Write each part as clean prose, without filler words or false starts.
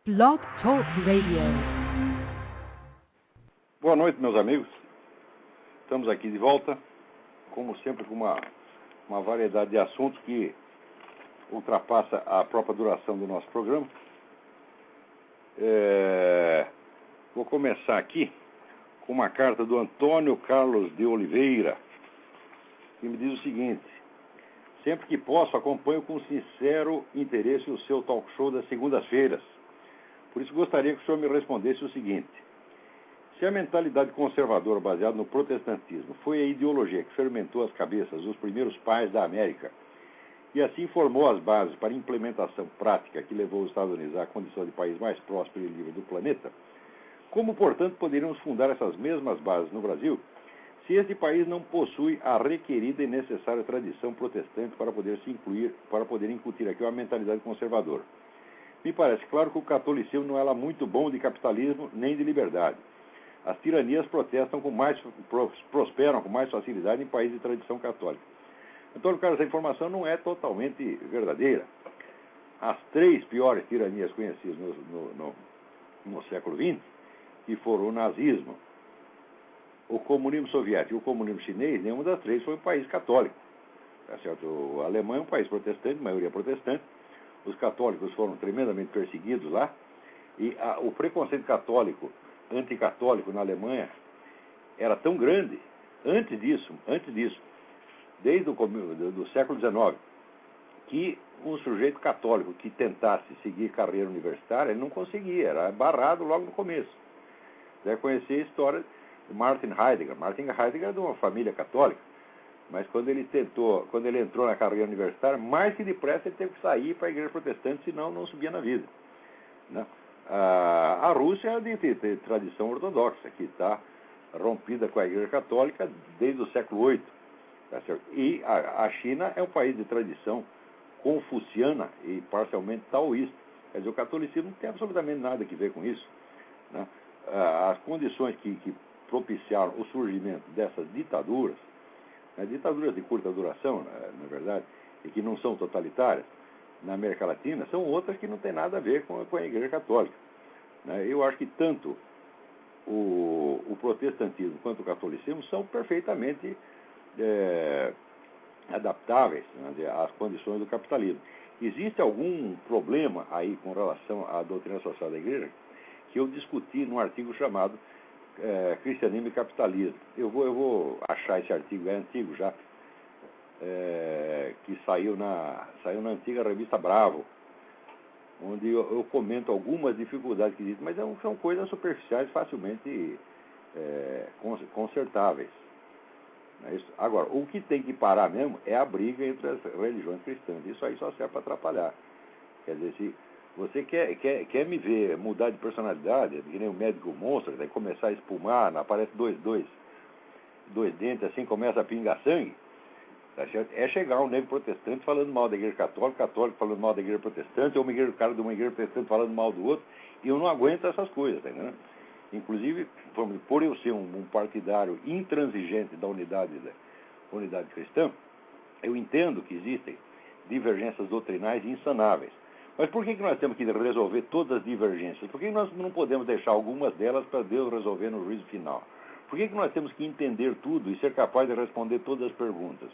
Blog Talk Radio. Boa noite, meus amigos. Estamos aqui de volta, como sempre, com uma variedade de assuntos que ultrapassa a própria duração do nosso programa. Vou começar aqui com uma carta do Antônio Carlos de Oliveira, que me diz o seguinte: sempre que posso, acompanho com sincero interesse o seu talk show das segundas-feiras. Por isso gostaria que o senhor me respondesse o seguinte: se a mentalidade conservadora baseada no protestantismo foi a ideologia que fermentou as cabeças dos primeiros pais da América e assim formou as bases para a implementação prática que levou os Estados Unidos à condição de país mais próspero e livre do planeta, como, portanto, poderíamos fundar essas mesmas bases no Brasil se este país não possui a requerida e necessária tradição protestante para poder incutir aqui uma mentalidade conservadora? Me parece claro que o catolicismo não é lá muito bom de capitalismo nem de liberdade. As tiranias prosperam com mais facilidade em países de tradição católica. Antônio Carlos, essa informação não é totalmente verdadeira. As três piores tiranias conhecidas no século XX, que foram o nazismo, o comunismo soviético e o comunismo chinês, nenhuma das três foi um país católico. Tá certo? A Alemanha é um país protestante, maioria protestante. Os católicos foram tremendamente perseguidos lá, e o preconceito anticatólico na Alemanha era tão grande, antes disso, desde o século XIX, que um sujeito católico que tentasse seguir carreira universitária, ele não conseguia, era barrado logo no começo. Deve conhecer a história de Martin Heidegger. Martin Heidegger é de uma família católica, mas quando ele entrou na carreira universitária, mais que depressa ele teve que sair para a igreja protestante, senão não subia na vida, né? A Rússia é de tradição ortodoxa, que está rompida com a igreja católica desde o século VIII. Tá certo? E a China é um país de tradição confuciana e parcialmente taoísta. Quer dizer, o catolicismo não tem absolutamente nada a ver com isso, né? As condições que propiciaram o surgimento dessas ditaduras, ditaduras de curta duração, na verdade, e que não são totalitárias, na América Latina, são outras que não têm nada a ver com a Igreja Católica, né? Eu acho que tanto o protestantismo quanto o catolicismo são perfeitamente adaptáveis, né, às condições do capitalismo. Existe algum problema aí com relação à doutrina social da Igreja que eu discuti num artigo chamado Cristianismo e Capitalismo. Eu vou achar esse artigo, é antigo já, que saiu na antiga revista Bravo, onde eu comento algumas dificuldades que existem, mas são coisas superficiais, facilmente consertáveis. É isso. Agora, o que tem que parar mesmo é a briga entre as religiões cristãs. Isso aí só serve para atrapalhar. Quer dizer, se você quer me ver mudar de personalidade, que nem o médico monstro, daí começar a espumar, aparece dois dentes, assim começa a pingar sangue, tá certo? É chegar um negro protestante falando mal da igreja católica, católico falando mal da igreja protestante, ou um cara de uma igreja protestante falando mal do outro, e eu não aguento essas coisas, tá entendendo? Inclusive, por eu ser um partidário intransigente da unidade cristã, eu entendo que existem divergências doutrinais insanáveis. Mas por que nós temos que resolver todas as divergências? Por que nós não podemos deixar algumas delas para Deus resolver no juízo final? Por que nós temos que entender tudo e ser capaz de responder todas as perguntas?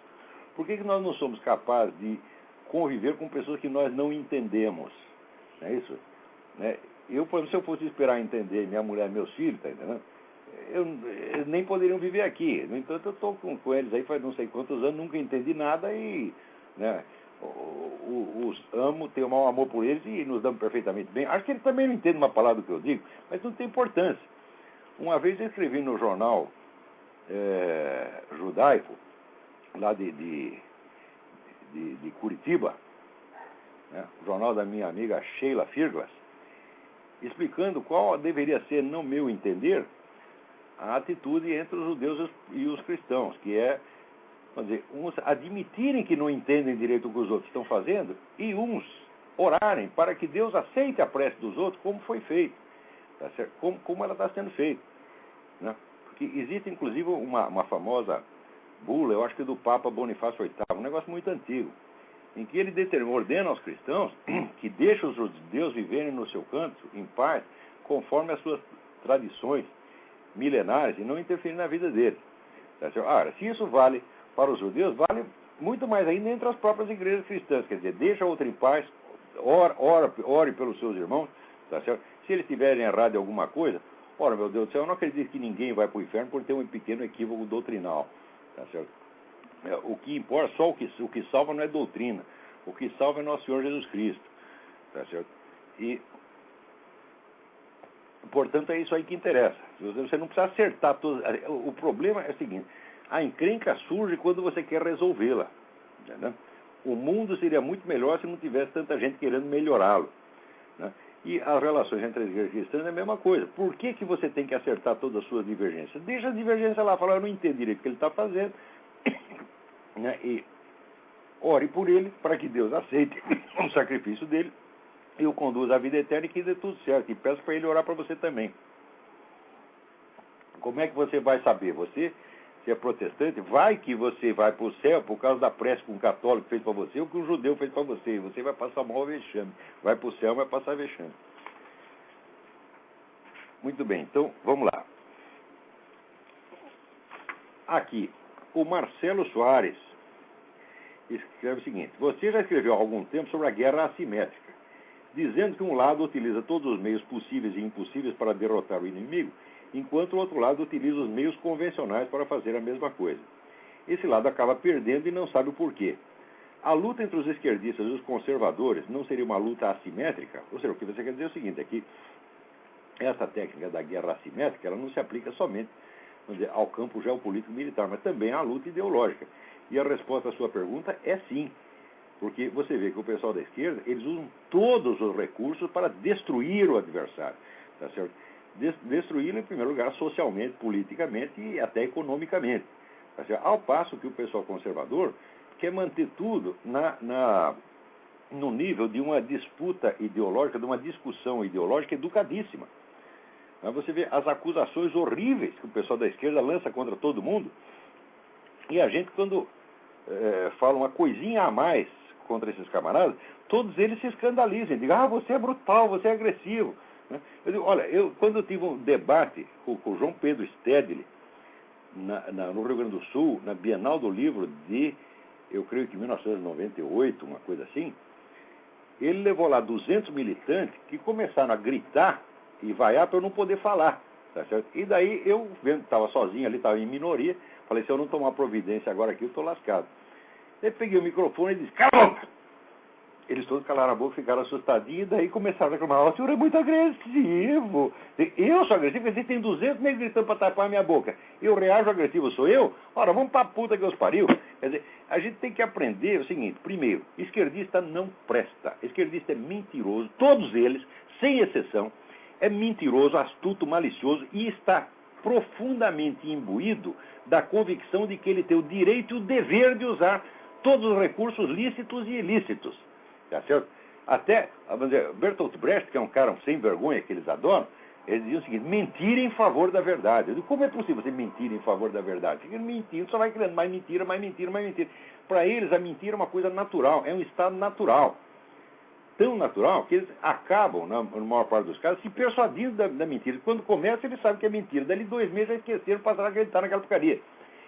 Por que nós não somos capazes de conviver com pessoas que nós não entendemos? Não é isso? Né? Por exemplo, se eu fosse esperar entender minha mulher e meus filhos, tá entendendo? Eles nem poderiam viver aqui. No entanto, eu estou com eles aí faz não sei quantos anos, nunca entendi nada e, né, os amo, tenho o maior amor por eles e nos damos perfeitamente bem. Acho que eles também não entendem uma palavra do que eu digo, mas não tem importância. Uma vez eu escrevi no jornal judaico, lá de Curitiba, né, o jornal da minha amiga Sheila Firglas, explicando qual deveria ser, no meu entender, a atitude entre os judeus e os cristãos, que é, vamos dizer, uns admitirem que não entendem direito o que os outros estão fazendo e uns orarem para que Deus aceite a prece dos outros como foi feito, tá certo? Como ela está sendo feita, né? Porque existe, inclusive, uma famosa bula, eu acho que do Papa Bonifácio VIII, um negócio muito antigo, em que ele ordena aos cristãos que deixem os judeus viverem no seu canto, em paz, conforme as suas tradições milenares, e não interferir na vida deles. Ora, se isso vale para os judeus, vale muito mais ainda entre as próprias igrejas cristãs. Quer dizer, deixa a outra em paz, ore pelos seus irmãos, tá certo? Se eles tiverem errado em alguma coisa, ora, meu Deus do céu, eu não acredito que ninguém vai para o inferno por ter um pequeno equívoco doutrinal, tá certo? O que importa, só o que salva não é doutrina, o que salva é nosso Senhor Jesus Cristo, tá certo? E, portanto, é isso aí que interessa. Você não precisa acertar todos. O problema é o seguinte: a encrenca surge quando você quer resolvê-la, entendeu? O mundo seria muito melhor se não tivesse tanta gente querendo melhorá-lo, né? E as relações entre as igrejas cristãs é a mesma coisa. Por que você tem que acertar todas as suas divergências? Deixa as divergências lá, fala, eu não entendo direito o que ele está fazendo, né? E ore por ele para que Deus aceite o sacrifício dele e o conduza à vida eterna e que dê tudo certo. E peço para ele orar para você também. Como é que você vai saber? Você, se é protestante, vai que você vai para o céu por causa da prece que um católico fez para você ou que um judeu fez para você. E você vai passar mal vexame. Vai para o céu, vai passar vexame. Muito bem, então vamos lá. Aqui, o Marcelo Soares escreve o seguinte: você já escreveu há algum tempo sobre a guerra assimétrica, dizendo que um lado utiliza todos os meios possíveis e impossíveis para derrotar o inimigo, enquanto o outro lado utiliza os meios convencionais para fazer a mesma coisa. Esse lado acaba perdendo e não sabe o porquê. A luta entre os esquerdistas e os conservadores não seria uma luta assimétrica? Ou seja, o que você quer dizer é o seguinte, é que essa técnica da guerra assimétrica ela não se aplica somente, vamos dizer, ao campo geopolítico militar, mas também à luta ideológica. E a resposta à sua pergunta é sim. Porque você vê que o pessoal da esquerda, eles usam todos os recursos para destruir o adversário, tá certo? Destruí-lo, em primeiro lugar, socialmente, politicamente e até economicamente. Tá certo? Ao passo que o pessoal conservador quer manter tudo no nível de uma disputa ideológica, de uma discussão ideológica educadíssima. Mas você vê as acusações horríveis que o pessoal da esquerda lança contra todo mundo, e a gente, quando fala uma coisinha a mais contra esses camaradas, todos eles se escandalizam, dizem, você é brutal, você é agressivo. Eu digo, olha, quando eu tive um debate com o João Pedro Stedley, no Rio Grande do Sul, na Bienal do Livro de, eu creio que 1998, uma coisa assim, ele levou lá 200 militantes que começaram a gritar e vaiar para eu não poder falar, tá certo? E daí eu, vendo que estava sozinho ali, estava em minoria, falei, se eu não tomar providência agora aqui, eu estou lascado. Aí peguei o microfone e disse, cala a boca! Eles todos calaram a boca, ficaram assustadinhos, e daí começaram a reclamar, o senhor é muito agressivo. Eu sou agressivo, porque tem 200 negros gritando para tapar a minha boca. Eu reajo agressivo, sou eu? Ora, vamos para a puta que os pariu. Quer dizer, a gente tem que aprender o seguinte, primeiro, esquerdista não presta. Esquerdista é mentiroso, todos eles, sem exceção, é mentiroso, astuto, malicioso e está profundamente imbuído da convicção de que ele tem o direito e o dever de usar todos os recursos lícitos e ilícitos. Tá certo? Até, vamos dizer, Bertolt Brecht, que é um cara sem vergonha que eles adoram, ele dizia o seguinte, mentir em favor da verdade. Eu digo, como é possível você mentir em favor da verdade? Fica mentindo, só vai criando mais mentira, mais mentira, mais mentira. Para eles, a mentira é uma coisa natural, é um estado natural. Tão natural que eles acabam, na maior parte dos casos, se persuadindo da mentira. Quando começa, eles sabem que é mentira. Dali 2 meses já esqueceram, passaram a acreditar naquela porcaria.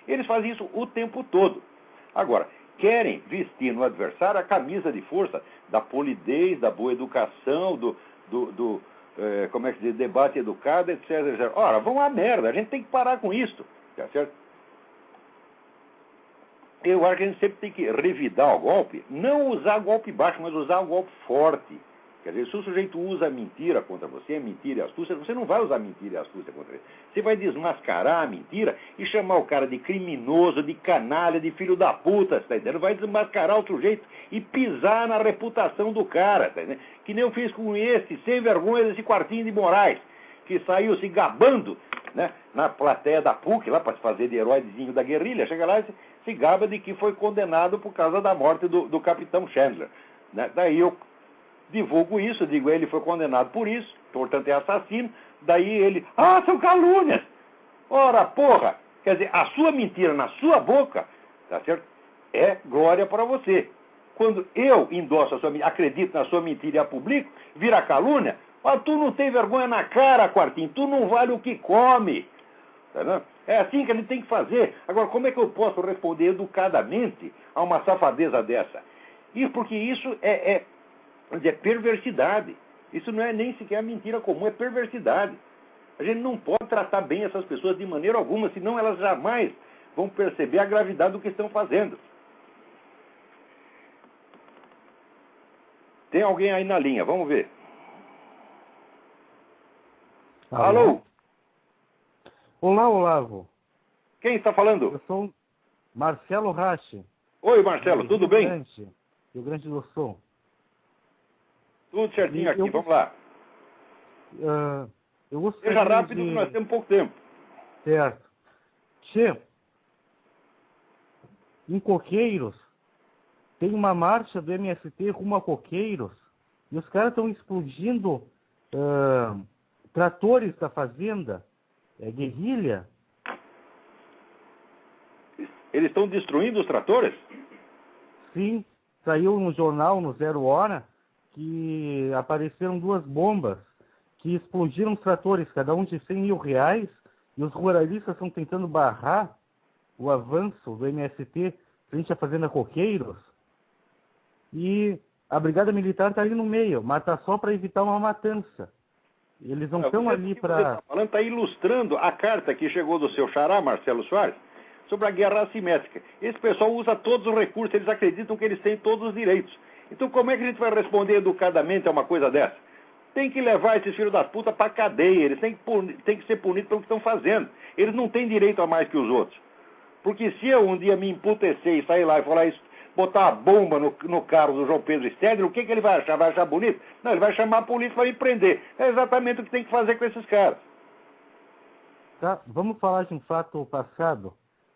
Eles fazem isso o tempo todo. Agora, querem vestir no adversário a camisa de força da polidez, da boa educação, como é que se diz, debate educado, etc, etc. Ora, vão à merda, a gente tem que parar com isso, tá certo? Eu acho que a gente sempre tem que revidar o golpe, não usar golpe baixo, mas usar o golpe forte. Quer dizer, se o sujeito usa a mentira contra você, a mentira e a astúcia, você não vai usar a mentira e a astúcia contra ele. Você vai desmascarar a mentira e chamar o cara de criminoso, de canalha, de filho da puta, tá entendendo? Vai desmascarar o sujeito e pisar na reputação do cara, tá entendendo? Que nem eu fiz com esse, sem vergonha, desse Quartinho de Moraes, que saiu se gabando, né, na plateia da PUC, lá para se fazer de heróizinho da guerrilha, chega lá e se gaba de que foi condenado por causa da morte do capitão Chandler. Né? Daí eu divulgo isso, digo, ele foi condenado por isso, portanto é assassino, daí ele, são calúnias! Ora, porra! Quer dizer, a sua mentira na sua boca, tá certo? É glória para você, quando eu endosso a sua mentira, acredito na sua mentira e a publico, vira calúnia. Mas tu não tem vergonha na cara, Quartinho, tu não vale o que come. Tá vendo? É assim que a gente tem que fazer. Agora, como é que eu posso responder educadamente a uma safadeza dessa? Isso porque isso é perversidade. Isso não é nem sequer mentira comum, é perversidade. A gente não pode tratar bem essas pessoas de maneira alguma, senão elas jamais vão perceber a gravidade do que estão fazendo. Tem alguém aí na linha, vamos ver. Alô? Olá, Olavo. Quem está falando? Eu sou Marcelo Rache. Oi, Marcelo, tudo bem? Rio Grande do Sul. Tudo certinho aqui, vamos lá. Eu gostaria Seja rápido, que nós temos pouco tempo. Certo. Che, em Coqueiros, tem uma marcha do MST rumo a Coqueiros, e os caras estão explodindo tratores da fazenda, guerrilha. Eles estão destruindo os tratores? Sim, saiu no jornal, no Zero Hora, que apareceram 2 bombas que explodiram os tratores, cada um de R$100 mil, e os ruralistas estão tentando barrar o avanço do MST frente à fazenda Coqueiros, e a Brigada Militar está ali no meio, mas está só para evitar uma matança. Eles não estão ali para... Está ilustrando a carta que chegou do seu xará, Marcelo Soares, sobre a guerra assimétrica. Esse pessoal usa todos os recursos, eles acreditam que eles têm todos os direitos. Então como é que a gente vai responder educadamente a uma coisa dessa? Tem que levar esses filhos das putas para a cadeia, eles têm que ser punidos pelo que estão fazendo. Eles não têm direito a mais que os outros. Porque se eu um dia me emputecer e sair lá e falar isso, botar uma bomba no carro do João Pedro Stedler, o que ele vai achar? Vai achar bonito? Não, ele vai chamar a polícia para me prender. É exatamente o que tem que fazer com esses caras. Tá, vamos falar de um fato passado.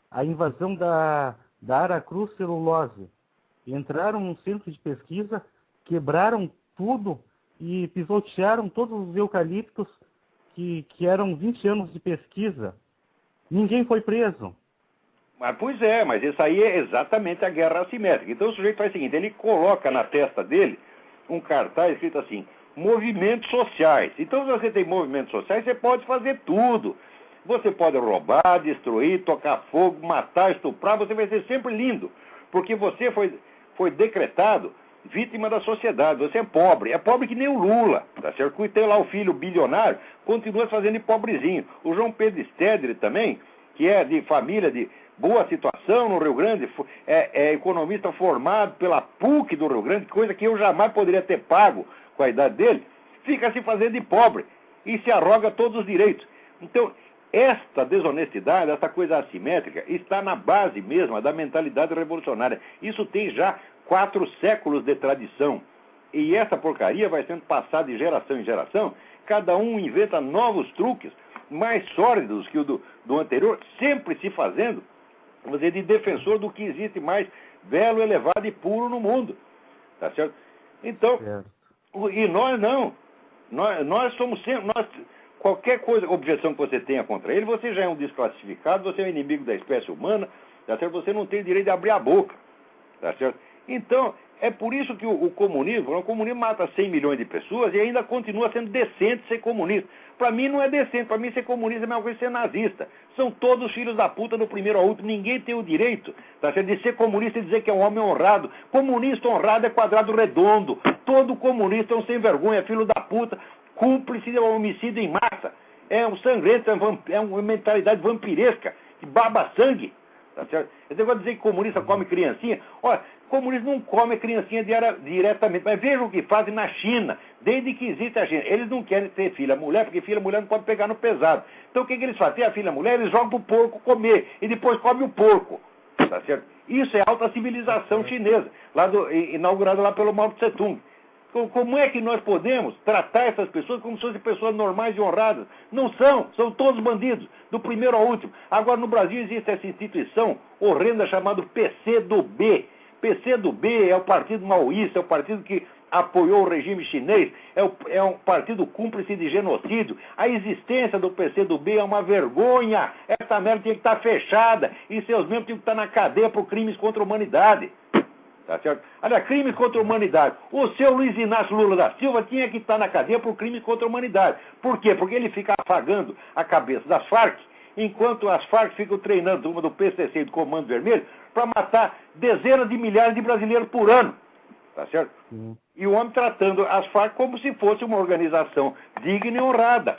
A invasão da Aracruz Celulose. Entraram num centro de pesquisa, quebraram tudo e pisotearam todos os eucaliptos que eram 20 anos de pesquisa. Ninguém foi preso. Pois é, mas isso aí é exatamente a guerra assimétrica. Então o sujeito faz o seguinte, ele coloca na testa dele um cartaz escrito assim, movimentos sociais. Então se você tem movimentos sociais, você pode fazer tudo. Você pode roubar, destruir, tocar fogo, matar, estuprar, você vai ser sempre lindo. Porque você foi decretado vítima da sociedade, você é pobre que nem o Lula, tá certo? Que tem lá o filho bilionário, continua fazendo de pobrezinho. O João Pedro Stedler também, que é de família de boa situação no Rio Grande, é economista formado pela PUC do Rio Grande, coisa que eu jamais poderia ter pago com a idade dele, fica se fazendo de pobre e se arroga todos os direitos. Então, esta desonestidade, essa coisa assimétrica, está na base mesma da mentalidade revolucionária. Isso tem já 4 séculos de tradição. E essa porcaria vai sendo passada de geração em geração. Cada um inventa novos truques, mais sórdidos que o do anterior, sempre se fazendo, vamos dizer, de defensor do que existe mais belo, elevado e puro no mundo. Tá certo? Então, e nós não. Nós somos sempre... Qualquer coisa, objeção que você tenha contra ele, você já é um desclassificado, você é um inimigo da espécie humana, tá certo? Você não tem o direito de abrir a boca, tá certo? Então, é por isso que o comunismo mata 100 milhões de pessoas e ainda continua sendo decente ser comunista. Para mim não é decente, para mim ser comunista é a mesma coisa que ser nazista. São todos filhos da puta do primeiro ao último, ninguém tem o direito, tá certo? De ser comunista e dizer que é um homem honrado. Comunista honrado é quadrado redondo, todo comunista é um sem vergonha, é filho da puta, cúmplice de um homicídio em massa, é um sangrento, é uma mentalidade vampiresca, que baba sangue, tá certo? Esse negócio de dizer que comunista come criancinha, olha, comunista não come criancinha diretamente, mas vejam o que fazem na China, desde que existe a China, eles não querem ter filha-mulher, porque filha-mulher não pode pegar no pesado, então o que eles fazem? Tem a filha-mulher, eles jogam pro porco comer, e depois come o porco, tá certo? Isso é alta civilização chinesa, inaugurada lá pelo Mao Tse Tung. Como é que nós podemos tratar essas pessoas como se fossem pessoas normais e honradas? Não são todos bandidos, do primeiro ao último. Agora, no Brasil existe essa instituição horrenda chamada PCdoB. PCdoB é o partido maoísta, é o partido que apoiou o regime chinês, é um partido cúmplice de genocídio. A existência do PCdoB é uma vergonha. Essa merda tinha que estar fechada e seus membros tinham que estar na cadeia por crimes contra a humanidade. Tá certo? Aliás, crimes contra a humanidade. O seu Luiz Inácio Lula da Silva tinha que estar na cadeia por crimes contra a humanidade. Por quê? Porque ele fica afagando a cabeça das Farc, enquanto as Farc ficam treinando uma do PCC e do Comando Vermelho para matar dezenas de milhares de brasileiros por ano. Tá certo? Sim. E o homem tratando as Farc como se fosse uma organização digna e honrada.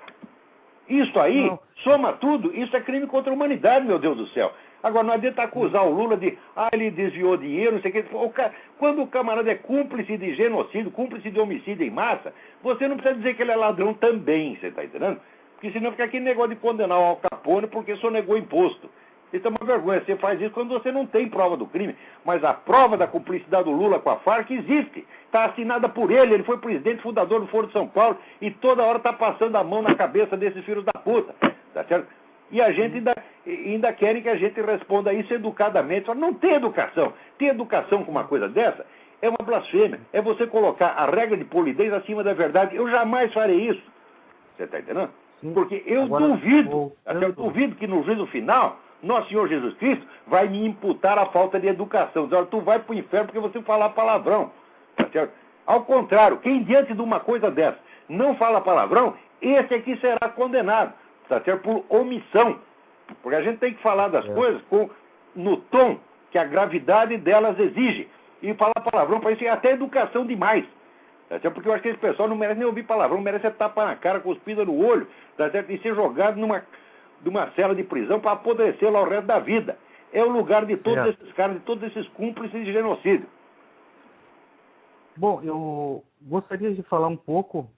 Isso aí, soma tudo, isso é crime contra a humanidade, meu Deus do céu. Agora, não adianta acusar o Lula de, ele desviou dinheiro, não sei o que. Quando o camarada é cúmplice de genocídio, cúmplice de homicídio em massa, você não precisa dizer que ele é ladrão também, você está entendendo? Porque senão fica aquele negócio de condenar o Al Capone porque sonegou imposto. Isso é uma vergonha, você faz isso quando você não tem prova do crime. Mas a prova da cumplicidade do Lula com a Farc existe. Está assinada por ele foi presidente fundador do Foro de São Paulo e toda hora está passando a mão na cabeça desses filhos da puta. Tá certo? E a gente ainda querem que a gente responda isso educadamente. Não tem educação. Ter educação com uma coisa dessa é uma blasfêmia. É você colocar a regra de polidez acima da verdade. Eu jamais farei isso. Você está entendendo? Porque eu duvido que no juízo final, nosso Senhor Jesus Cristo vai me imputar a falta de educação. Diz, tu vai para o inferno porque você falar palavrão. Tá certo? Ao contrário, quem diante de uma coisa dessa não fala palavrão, esse aqui será condenado. Tá certo? Por omissão. Porque a gente tem que falar das coisas no tom que a gravidade delas exige. E falar palavrão para isso é até educação demais. Tá certo? Porque eu acho que esse pessoal não merece nem ouvir palavrão, merece tapa na cara, cuspida no olho, tá certo? E ser jogado numa cela de prisão para apodrecer lá o resto da vida. É o lugar de todos esses caras, de todos esses cúmplices de genocídio. Bom, eu gostaria de falar um pouco.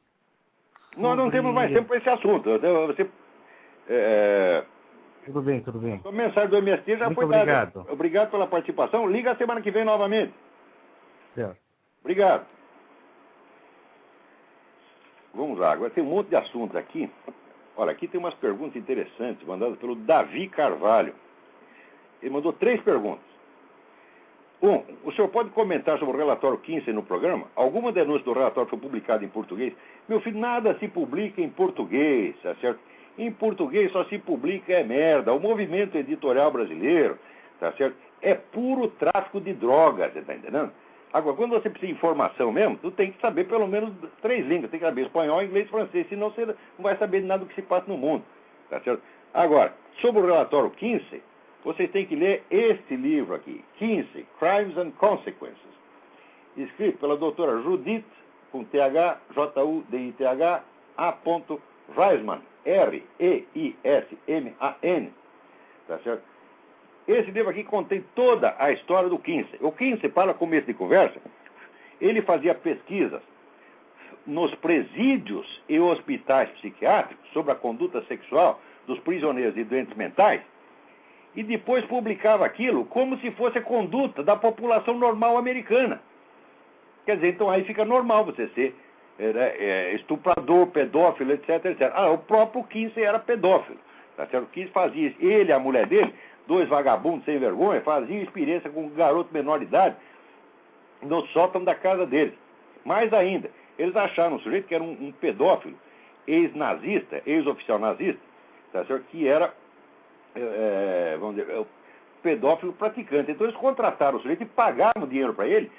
Nós não temos mais tempo para esse assunto. Tudo bem. A mensagem do MST já foi dada. Obrigado pela participação. Liga a semana que vem novamente. Certo. Obrigado. Vamos lá, agora tem um monte de assuntos aqui. Olha, aqui tem umas perguntas interessantes mandadas pelo Davi Carvalho. Ele mandou 3 perguntas. 1. O senhor pode comentar sobre o relatório Kinsey no programa? Alguma denúncia do relatório foi publicada em português? Meu filho, nada se publica em português, tá certo? Em português só se publica merda. O movimento editorial brasileiro, tá certo? É puro tráfico de drogas, você tá entendendo? Agora, quando você precisa de informação mesmo, tu tem que saber pelo menos 3 línguas. Tem que saber espanhol, inglês e francês. Senão você não vai saber de nada do que se passa no mundo. Tá certo? Agora, sobre o relatório Kinsey, vocês têm que ler este livro aqui. Kinsey, Crimes and Consequences. Escrito pela doutora Judith, com TH, J-U-D-I-T-H, A. Reisman, R-E-I-S-M-A-N. Tá certo? Esse livro aqui contém toda a história do Kinsey. O Kinsey, para começo de conversa, ele fazia pesquisas nos presídios e hospitais psiquiátricos sobre a conduta sexual dos prisioneiros e doentes mentais e depois publicava aquilo como se fosse a conduta da população normal americana. Quer dizer, então aí fica normal você ser estuprador, pedófilo, etc, etc. O próprio Kinsey era pedófilo. Tá certo? O Kinsey fazia isso. Ele e a mulher dele, 2 vagabundos sem vergonha, faziam experiência com um garoto menor de idade no sótão da casa deles. Mais ainda, eles acharam um sujeito que era um pedófilo, ex-nazista, ex-oficial nazista, tá certo? Que era, vamos dizer, pedófilo praticante. Então eles contrataram o sujeito e pagaram dinheiro para ele,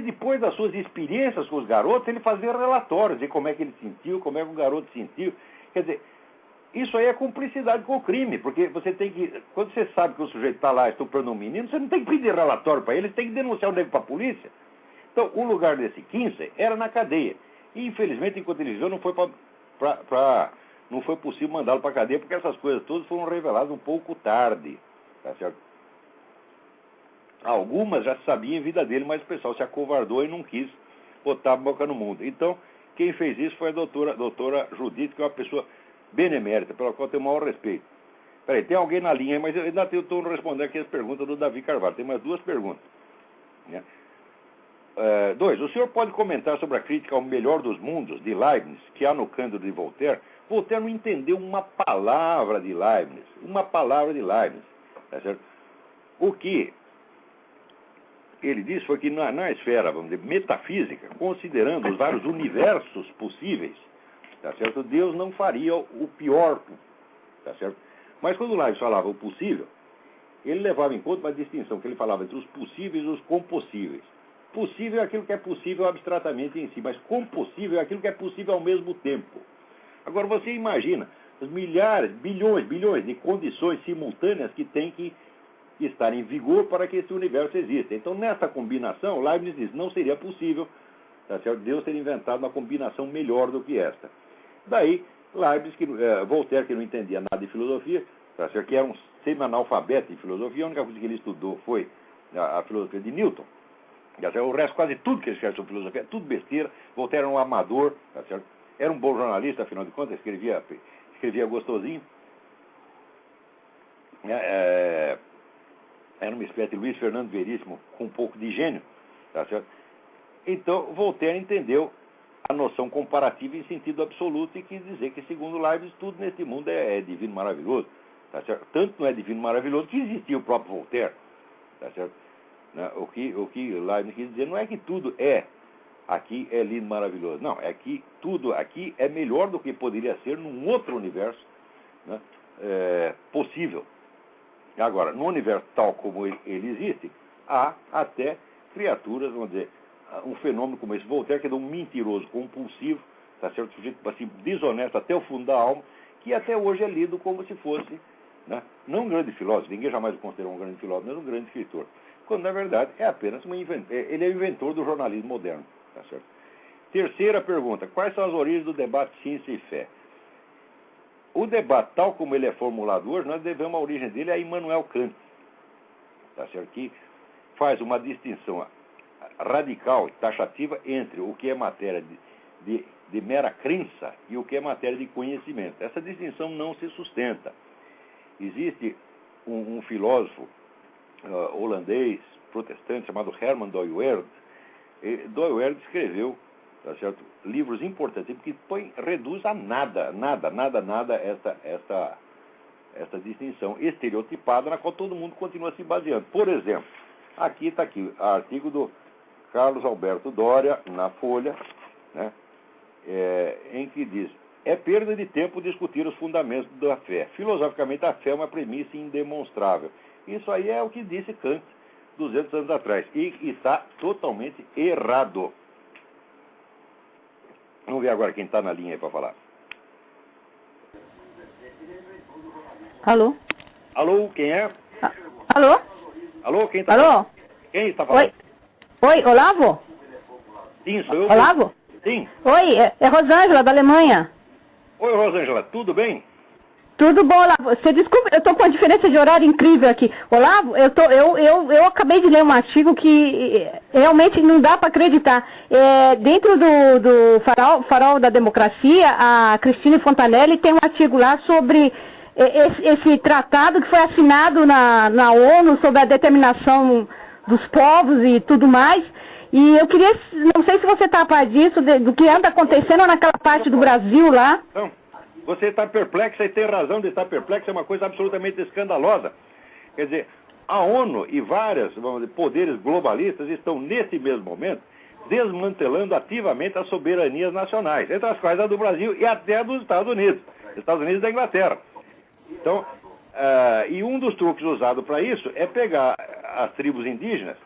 depois das suas experiências com os garotos, ele fazer relatórios de como é que ele sentiu, como é que o garoto sentiu. Quer dizer, isso aí é cumplicidade com o crime, porque você tem que, quando você sabe que o sujeito está lá estuprando um menino, você não tem que pedir relatório para ele, você tem que denunciar o nego para a polícia. Então, o lugar desse Kinsey era na cadeia. E, infelizmente, enquanto ele viveu, não foi possível mandá-lo para a cadeia, porque essas coisas todas foram reveladas um pouco tarde. Tá certo? Algumas já sabiam em vida dele, mas o pessoal se acovardou e não quis botar a boca no mundo. Então, quem fez isso foi a doutora Judith, que é uma pessoa benemérita, pela qual eu tenho o maior respeito. Peraí, tem alguém na linha, mas eu ainda estou respondendo aqui as perguntas do Davi Carvalho. Tem mais 2 perguntas. Né? 2. O senhor pode comentar sobre a crítica ao melhor dos mundos, de Leibniz, que há no Cândido de Voltaire? Voltaire não entendeu uma palavra de Leibniz. Uma palavra de Leibniz. Tá certo? O que ele disse foi que na esfera, vamos dizer, metafísica, considerando os vários universos possíveis, tá certo? Deus não faria o pior, tá certo? Mas quando Leibniz falava o possível, ele levava em conta uma distinção que ele falava entre os possíveis e os compossíveis. Possível é aquilo que é possível abstratamente em si, mas compossível é aquilo que é possível ao mesmo tempo. Agora você imagina os milhares, bilhões de condições simultâneas que têm que estar em vigor para que esse universo exista. Então, nessa combinação, Leibniz diz, não seria possível, tá certo? Deus ter inventado uma combinação melhor do que esta. Daí, Leibniz, Voltaire, que não entendia nada de filosofia, tá certo? Que era um semi-analfabeto de filosofia, a única coisa que ele estudou foi a filosofia de Newton. Tá certo? O resto, quase tudo que ele escreveu sobre filosofia, é tudo besteira. Voltaire era um amador, tá certo? Era um bom jornalista, afinal de contas, escrevia gostosinho. Era uma espécie de Luiz Fernando Veríssimo com um pouco de gênio, tá certo? Então, Voltaire entendeu a noção comparativa em sentido absoluto e quis dizer que, segundo Leibniz, tudo nesse mundo é divino maravilhoso, tá certo? Tanto não é divino maravilhoso que existia o próprio Voltaire, tá certo? O que Leibniz quis dizer não é que tudo aqui é lindo, maravilhoso. Não, é que tudo aqui é melhor do que poderia ser num outro universo, né, possível. Agora, no universo tal como ele existe, há até criaturas, vamos dizer, um fenômeno como esse Voltaire, que é um mentiroso compulsivo, tá certo? Sujeito assim, desonesto até o fundo da alma, que até hoje é lido como se fosse, né, não um grande filósofo, ninguém jamais o considerou um grande filósofo, mas um grande escritor. Quando, na verdade, é apenas ele é o inventor do jornalismo moderno. Tá certo? Terceira pergunta. Quais são as origens do debate ciência e fé? O debate, tal como ele é formulado hoje, nós devemos a origem dele a Immanuel Kant. Tá certo? Que faz uma distinção radical, taxativa, entre o que é matéria de mera crença e o que é matéria de conhecimento. Essa distinção não se sustenta. Existe um filósofo holandês, protestante, chamado Herman Doywaerd. Doywaerd escreveu, tá certo, livros importantes, porque reduz a nada esta distinção estereotipada na qual todo mundo continua se baseando. Por exemplo, está aqui o artigo do Carlos Alberto Doria, na Folha, né, em que diz: é perda de tempo discutir os fundamentos da fé. Filosoficamente, a fé é uma premissa indemonstrável. Isso aí é o que disse Kant 200 anos atrás. E está totalmente errado. Vamos ver agora quem está na linha aí para falar. Alô? Alô, quem é? Alô? Alô, quem está falando? Quem está falando? Oi, Olavo? Sim, sou eu. Olavo? Sim. Oi, é Rosângela, da Alemanha. Oi, Rosângela, tudo bem? Tudo bom, Olavo? Você desculpa, eu estou com uma diferença de horário incrível aqui. Olavo, eu acabei de ler um artigo que realmente não dá para acreditar. Dentro do Farol da Democracia, a Cristine Fontanelli tem um artigo lá sobre esse tratado que foi assinado na ONU sobre a determinação dos povos e tudo mais. E eu queria, não sei se você está a par disso, do que anda acontecendo naquela parte do Brasil lá. Não. Você está perplexa e tem razão de estar perplexa, é uma coisa absolutamente escandalosa. Quer dizer, a ONU e vários poderes globalistas estão, nesse mesmo momento, desmantelando ativamente as soberanias nacionais, entre as quais a do Brasil e até a dos Estados Unidos e da Inglaterra. Então, e um dos truques usados para isso é pegar as tribos indígenas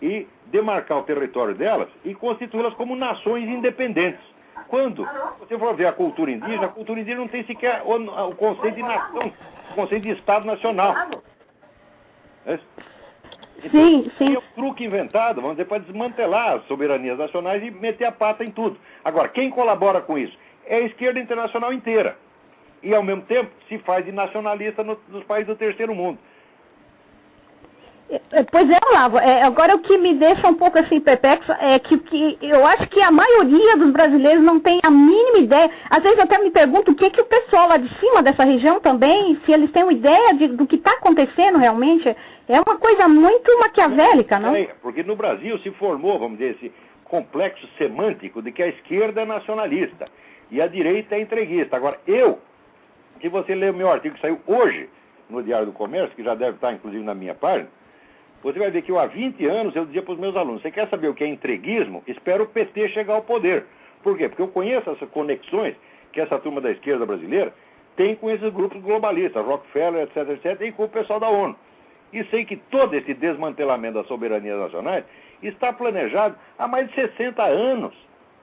e demarcar o território delas e constituí-las como nações independentes. Quando você for ver a cultura indígena não tem sequer o conceito de nação, o conceito de Estado Nacional. Então, sim. É um truque inventado, vamos dizer, para desmantelar as soberanias nacionais e meter a pata em tudo. Agora, quem colabora com isso? É a esquerda internacional inteira. E, ao mesmo tempo, se faz de nacionalista nos países do terceiro mundo. Pois é, Olavo, agora o que me deixa um pouco assim perplexo é que eu acho que a maioria dos brasileiros não tem a mínima ideia. Às vezes eu até me pergunto o que o pessoal lá de cima dessa região também, se eles têm uma ideia do que está acontecendo realmente. É uma coisa muito maquiavélica, não? Porque no Brasil se formou, vamos dizer, esse complexo semântico de que a esquerda é nacionalista e a direita é entreguista. Agora, se você ler o meu artigo que saiu hoje no Diário do Comércio, que já deve estar inclusive na minha página, você vai ver que há 20 anos eu dizia para os meus alunos: você quer saber o que é entreguismo? Espera o PT chegar ao poder. Por quê? Porque eu conheço essas conexões que essa turma da esquerda brasileira tem com esses grupos globalistas, Rockefeller, etc., e com o pessoal da ONU. E sei que todo esse desmantelamento das soberanias nacionais está planejado há mais de 60 anos.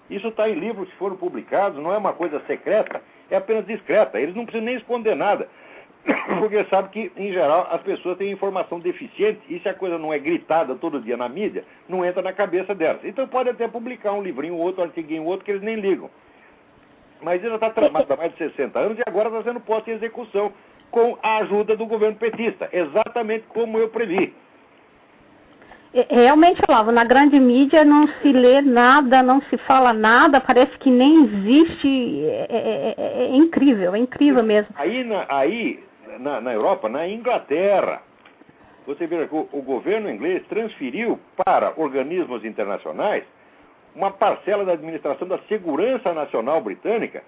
Isso está em livros que foram publicados, não é uma coisa secreta, é apenas discreta. Eles não precisam nem esconder nada, porque sabem que, em geral, as pessoas têm informação deficiente e se a coisa não é gritada todo dia na mídia, não entra na cabeça delas. Então pode até publicar um livrinho ou outro, um artiguinho ou outro, que eles nem ligam. Mas ele já está tramado há mais de 60 anos e agora está sendo posto em execução com a ajuda do governo petista, exatamente como eu previ. Realmente, Olavo, na grande mídia não se lê nada, não se fala nada, parece que nem existe. É incrível mesmo. Aí na Europa, na Inglaterra, você vê que o governo inglês transferiu para organismos internacionais uma parcela da administração da segurança nacional britânica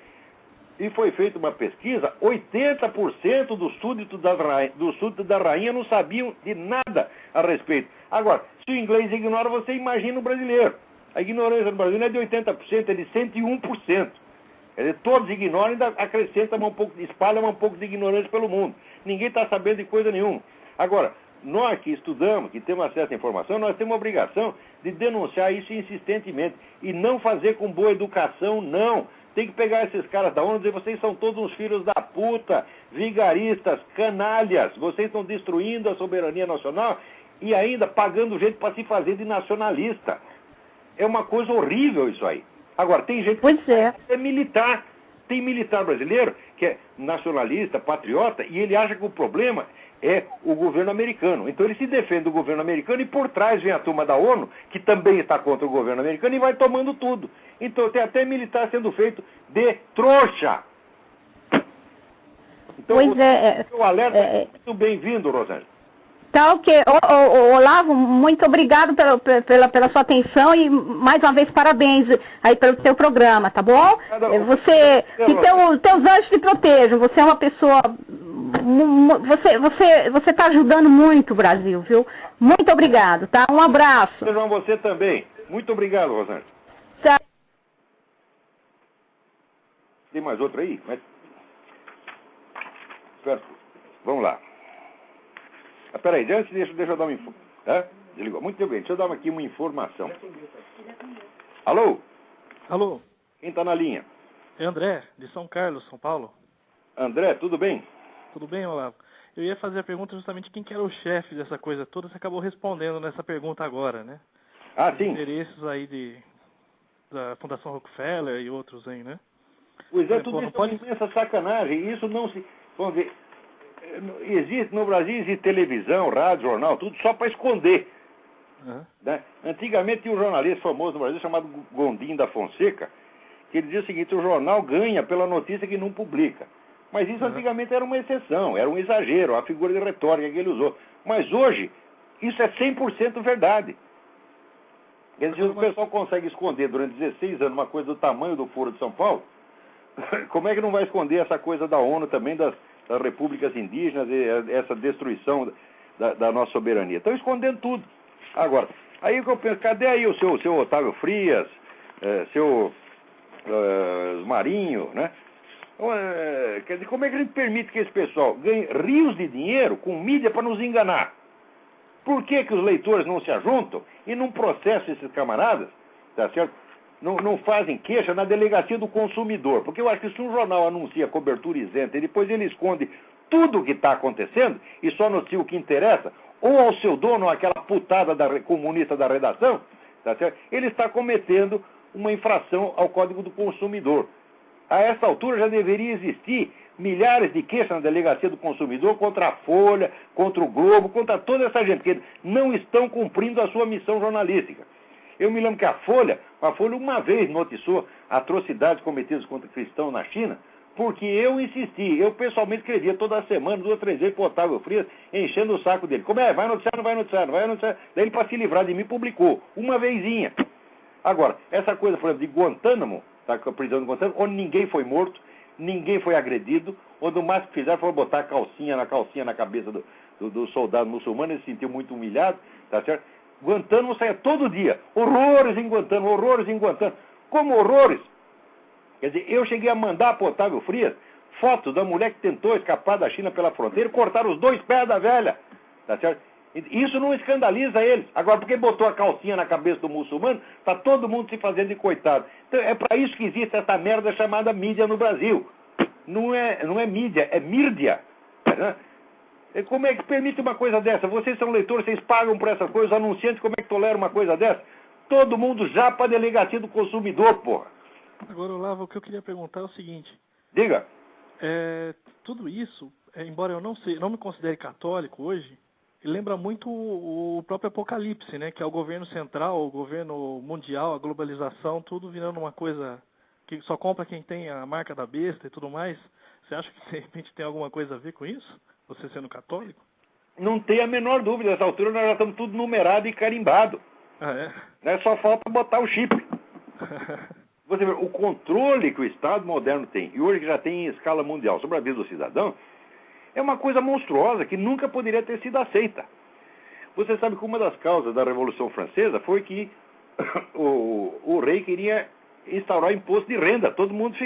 e foi feita uma pesquisa, 80% dos súditos da rainha não sabiam de nada a respeito. Agora, se o inglês ignora, você imagina o brasileiro. A ignorância no Brasil não é de 80%, é de 101%. Quer dizer, todos ignoram e ainda acrescentam espalham um pouco de ignorância pelo mundo. Ninguém está sabendo de coisa nenhuma. Agora, nós que estudamos, que temos acesso à informação, nós temos a obrigação de denunciar isso insistentemente e não fazer com boa educação, não. Tem que pegar esses caras da ONU e dizer, vocês são todos uns filhos da puta, vigaristas, canalhas, vocês estão destruindo a soberania nacional e ainda pagando gente para se fazer de nacionalista. É uma coisa horrível isso aí. Agora, tem gente que é militar. Tem militar brasileiro que é nacionalista, patriota, e ele acha que o problema é o governo americano. Então ele se defende do governo americano e por trás vem a turma da ONU, que também está contra o governo americano, e vai tomando tudo. Então tem até militar sendo feito de trouxa. Então o alerta é muito bem-vindo, Rosângela. Tá ok. Olavo, muito obrigado pela sua atenção e mais uma vez parabéns aí pelo seu programa, tá bom? Que teus anjos te protejam. Você é uma pessoa. Você está ajudando muito o Brasil, viu? Muito obrigado, tá? Um abraço. Sejam você também. Muito obrigado, Rosângela. Tchau. Tem mais outra aí? Vamos lá. Espera aí, antes deixa eu dar uma informação. Desligou. Muito bem, deixa eu dar aqui uma informação. Alô? Alô? Quem está na linha? É André, de São Carlos, São Paulo. André, tudo bem? Tudo bem, Olavo? Eu ia fazer a pergunta justamente quem que era o chefe dessa coisa toda, você acabou respondendo nessa pergunta agora, né? Ah, sim. Interesses aí da Fundação Rockefeller e outros aí, né? Pois é, tudo isso é uma imensa sacanagem. Isso não se... Vamos ver... no Brasil existe televisão, rádio, jornal, tudo só para esconder. Uhum. Né? Antigamente tinha um jornalista famoso no Brasil chamado Gondim da Fonseca, que ele dizia o seguinte: o jornal ganha pela notícia que não publica. Mas isso antigamente era uma exceção, era um exagero, a figura de retórica que ele usou. Mas hoje, isso é 100% verdade. Quer dizer, o pessoal consegue esconder durante 16 anos uma coisa do tamanho do Foro de São Paulo, como é que não vai esconder essa coisa da ONU também, das repúblicas indígenas e essa destruição da nossa soberania? Estão escondendo tudo. Agora, aí que eu penso, cadê aí o seu Otávio Frias, seu Marinho, né? Quer dizer, como é que a gente permite que esse pessoal ganhe rios de dinheiro com mídia para nos enganar? Por que os leitores não se ajuntam e não processam esses camaradas, tá certo? Não fazem queixa na delegacia do consumidor? Porque eu acho que se um jornal anuncia cobertura isenta e depois ele esconde tudo o que está acontecendo e só noticia o que interessa, ou ao seu dono, aquela putada comunista da redação, tá certo? Ele está cometendo uma infração ao Código do Consumidor. A essa altura já deveria existir milhares de queixas na delegacia do consumidor contra a Folha, contra o Globo, contra toda essa gente, que não estão cumprindo a sua missão jornalística. Eu me lembro que a Folha uma vez noticiou atrocidades cometidas contra cristãos na China, porque eu insisti, eu pessoalmente escrevia toda semana, 2 ou 3 vezes para o Otávio Frias, enchendo o saco dele. Como é? Vai noticiar, não vai noticiar, não vai noticiar. Daí ele, para se livrar de mim, publicou, uma vezinha. Agora, essa coisa, por exemplo, de Guantánamo, tá, a prisão de Guantánamo, onde ninguém foi morto, ninguém foi agredido, onde o máximo que fizeram foi botar calcinha na cabeça do soldado muçulmano, ele se sentiu muito humilhado, tá certo? Guantánamo saia todo dia, horrores em Guantánamo. Como horrores? Quer dizer, eu cheguei a mandar para o Otávio Frias fotos da mulher que tentou escapar da China pela fronteira e cortaram os 2 pés da velha, tá certo? Isso não escandaliza eles. Agora, porque botou a calcinha na cabeça do muçulmano, está todo mundo se fazendo de coitado. Então, é para isso que existe essa merda chamada mídia no Brasil. Não é mídia, é mírdia. Né? E como é que permite uma coisa dessa? Vocês são leitores, vocês pagam por essas coisas, anunciantes, como é que toleram uma coisa dessa? Todo mundo já para a delegacia do consumidor, porra. Agora, Olavo, o que eu queria perguntar é o seguinte. Diga. Tudo isso, embora eu não me considere católico hoje, lembra muito o próprio Apocalipse, né? Que é o governo central, o governo mundial, a globalização, tudo virando uma coisa que só compra quem tem a marca da besta e tudo mais. Você acha que de repente tem alguma coisa a ver com isso? Você sendo católico? Não tem a menor dúvida. Nessa altura nós já estamos tudo numerado e carimbado. Ah, é? Né? Só falta botar o chip. Você vê, o controle que o Estado moderno tem, e hoje que já tem em escala mundial sobre a vida do cidadão, é uma coisa monstruosa que nunca poderia ter sido aceita. Você sabe que uma das causas da Revolução Francesa foi que o rei queria instaurar imposto de renda. Todo mundo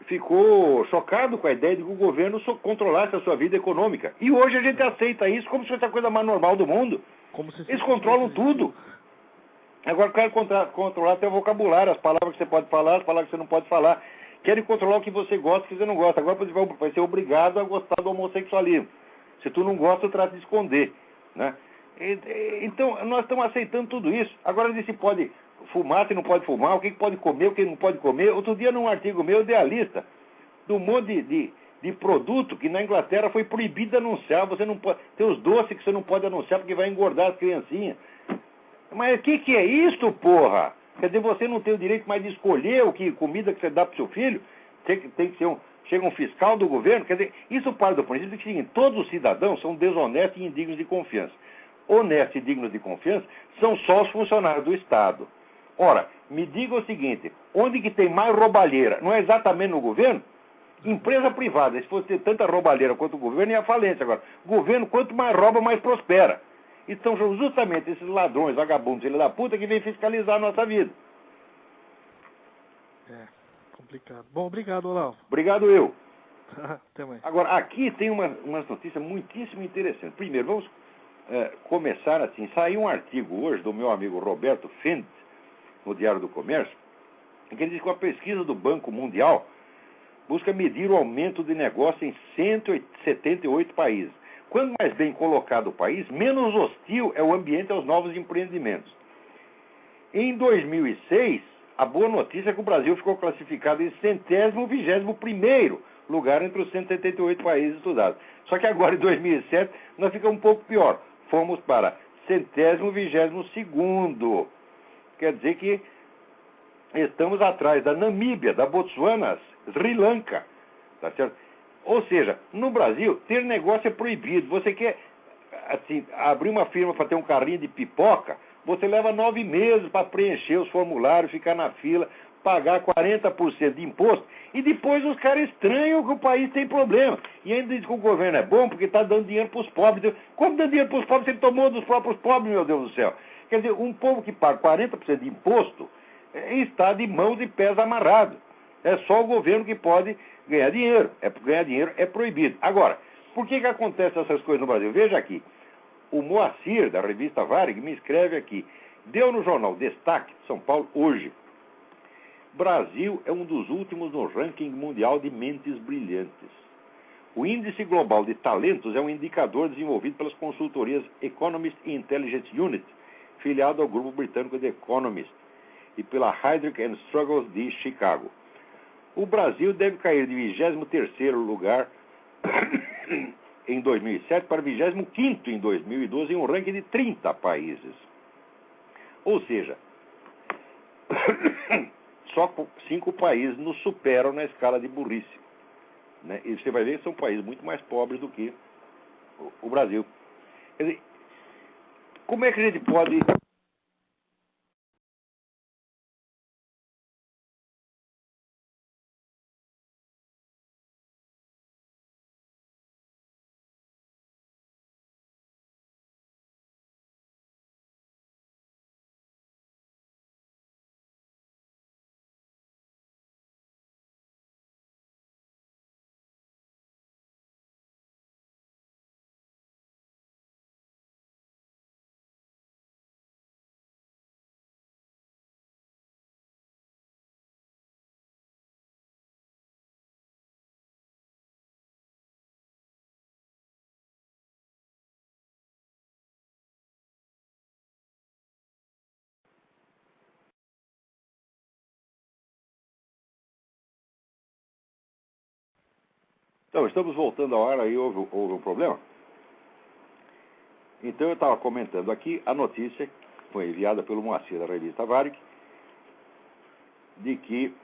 ficou chocado com a ideia de que o governo controlasse a sua vida econômica. E hoje a gente aceita isso como se fosse a coisa mais normal do mundo. Eles controlam tudo. Agora querem controlar teu vocabulário, as palavras que você pode falar, as palavras que você não pode falar. Querem controlar o que você gosta e o que você não gosta. Agora você vai ser obrigado a gostar do homossexualismo. Se tu não gosta, eu trato de esconder. Né? Então, nós estamos aceitando tudo isso. Agora, se pode fumar, se não pode fumar, o que pode comer, o que não pode comer. Outro dia, num artigo meu, eu dei a lista do monte de produto que na Inglaterra foi proibido de anunciar. Você não pode. Tem os doces que você não pode anunciar porque vai engordar as criancinhas. Mas o que é isso, porra? Quer dizer, você não tem o direito mais de escolher comida que você dá para o seu filho? Tem que ser chega um fiscal do governo? Quer dizer, isso parte do princípio que todos os cidadãos são desonestos e indignos de confiança. Honestos e dignos de confiança são só os funcionários do Estado. Ora, me diga o seguinte, onde que tem mais roubalheira? Não é exatamente no governo? Empresa privada, se fosse ter tanta roubalheira quanto o governo, ia à falência agora. Governo, quanto mais rouba, mais prospera. E são justamente esses ladrões, vagabundos, filhos da puta, que vêm fiscalizar a nossa vida. Complicado. Bom, obrigado, Olavo. Obrigado eu. Até mais. Agora, aqui tem umas notícias muitíssimo interessantes. Primeiro, vamos começar assim. Saiu um artigo hoje do meu amigo Roberto Fent, no Diário do Comércio, em que ele diz que uma pesquisa do Banco Mundial busca medir o aumento de negócio em 178 países. Quanto mais bem colocado o país, menos hostil é o ambiente aos novos empreendimentos. Em 2006, a boa notícia é que o Brasil ficou classificado em 121º lugar entre os 178 países estudados. Só que agora, em 2007, nós ficamos um pouco pior. Fomos para 122º. Quer dizer que estamos atrás da Namíbia, da Botsuana, Sri Lanka. Tá certo? Ou seja, no Brasil, ter negócio é proibido. Você quer assim, abrir uma firma para ter um carrinho de pipoca, você leva 9 meses para preencher os formulários, ficar na fila, pagar 40% de imposto, e depois os caras estranham que o país tem problema. E ainda diz que o governo é bom porque está dando dinheiro para os pobres. Como dá dinheiro para os pobres? Ele tomou dos próprios pobres, meu Deus do céu. Quer dizer, um povo que paga 40% de imposto está de mãos e pés amarrados. É só o governo que pode ganhar dinheiro. Ganhar dinheiro é proibido. Agora, por que acontecem essas coisas no Brasil? Veja aqui. O Moacir, da revista Varig, me escreve aqui. Deu no jornal Destaque, de São Paulo, hoje. Brasil é um dos últimos no ranking mundial de mentes brilhantes. O Índice Global de Talentos é um indicador desenvolvido pelas consultorias Economist e Intelligence Unit, filiado ao grupo britânico The Economist, e pela Heidrick & Struggles de Chicago. O Brasil deve cair de 23º lugar em 2007 para 25º em 2012 em um ranking de 30 países. Ou seja, só 5 países nos superam na escala de burrice. Né? E você vai ver que são países muito mais pobres do que o Brasil. Quer dizer, como é que a gente pode Então, estamos voltando ao ar, aí houve um problema. Então, eu estava comentando aqui a notícia que foi enviada pelo Moacir da revista Varig, de que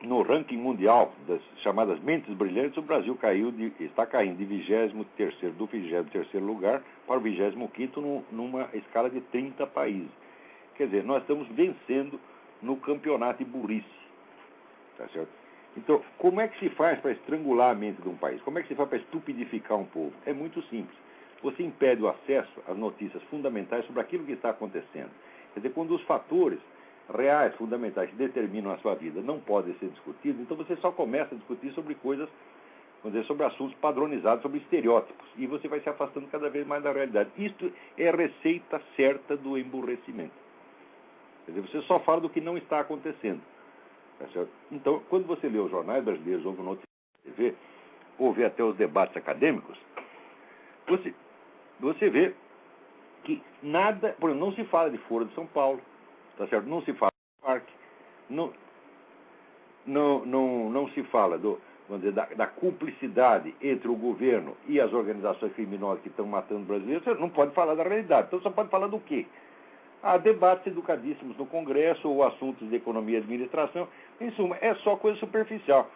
no ranking mundial das chamadas mentes brilhantes, o Brasil está caindo de 23º do 23º lugar para o 25º numa escala de 30 países. Quer dizer, nós estamos vencendo no campeonato de burrice. Tá certo? Então, como é que se faz para estrangular a mente de um país? Como é que se faz para estupidificar um povo? É muito simples. Você impede o acesso às notícias fundamentais sobre aquilo que está acontecendo. Quer dizer, quando os fatores reais, fundamentais, que determinam a sua vida não podem ser discutidos, então você só começa a discutir sobre coisas, vamos dizer, sobre assuntos padronizados, sobre estereótipos, e você vai se afastando cada vez mais da realidade. Isto é a receita certa do emburrecimento. Quer dizer, você só fala do que não está acontecendo. Tá certo? Então, quando você lê os jornais brasileiros, ouve notícias na TV, ouve até os debates acadêmicos, você vê que nada, por exemplo, não se fala de Foro de São Paulo, tá certo? Não se fala do parque, não se fala vamos dizer, da cumplicidade entre o governo e as organizações criminosas que estão matando brasileiros. Você não pode falar da realidade. Então, você pode falar do quê? Há debates educadíssimos no Congresso, ou assuntos de economia e administração. Em suma, é só coisa superficial.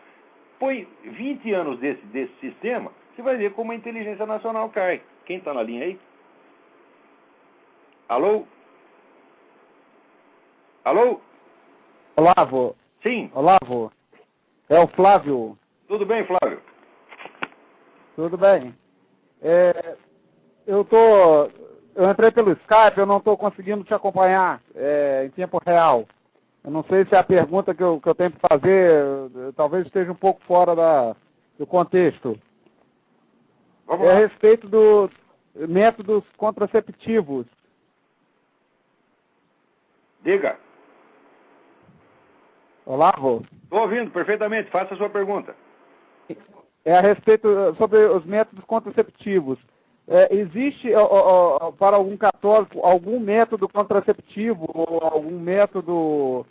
Põe 20 anos desse sistema, você vai ver como a inteligência nacional cai. Quem está na linha aí? Alô? Alô? Olavo. Sim. Olavo. É o Flávio. Tudo bem, Flávio? Tudo bem. Eu entrei pelo Skype, eu não estou conseguindo te acompanhar em tempo real. Eu não sei se a pergunta que eu tenho que fazer talvez esteja um pouco fora do contexto. Vamos lá. A respeito dos métodos contraceptivos. Diga. Olavo. Estou ouvindo perfeitamente. Faça a sua pergunta. É a respeito sobre os métodos contraceptivos. Existe para algum católico algum método contraceptivo ou algum método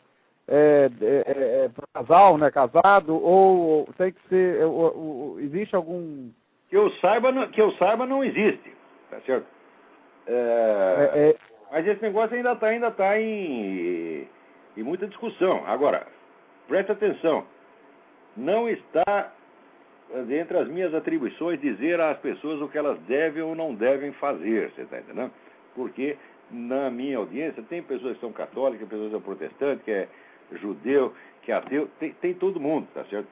para casal, né, casado, ou tem que ser, existe algum... Que eu saiba não existe, tá certo? Mas esse negócio ainda está em muita discussão. Agora, preste atenção, não está entre as minhas atribuições dizer às pessoas o que elas devem ou não devem fazer, você está entendendo? Porque na minha audiência tem pessoas que são católicas, pessoas que são protestantes, que é judeu, que é ateu, tem todo mundo, tá certo?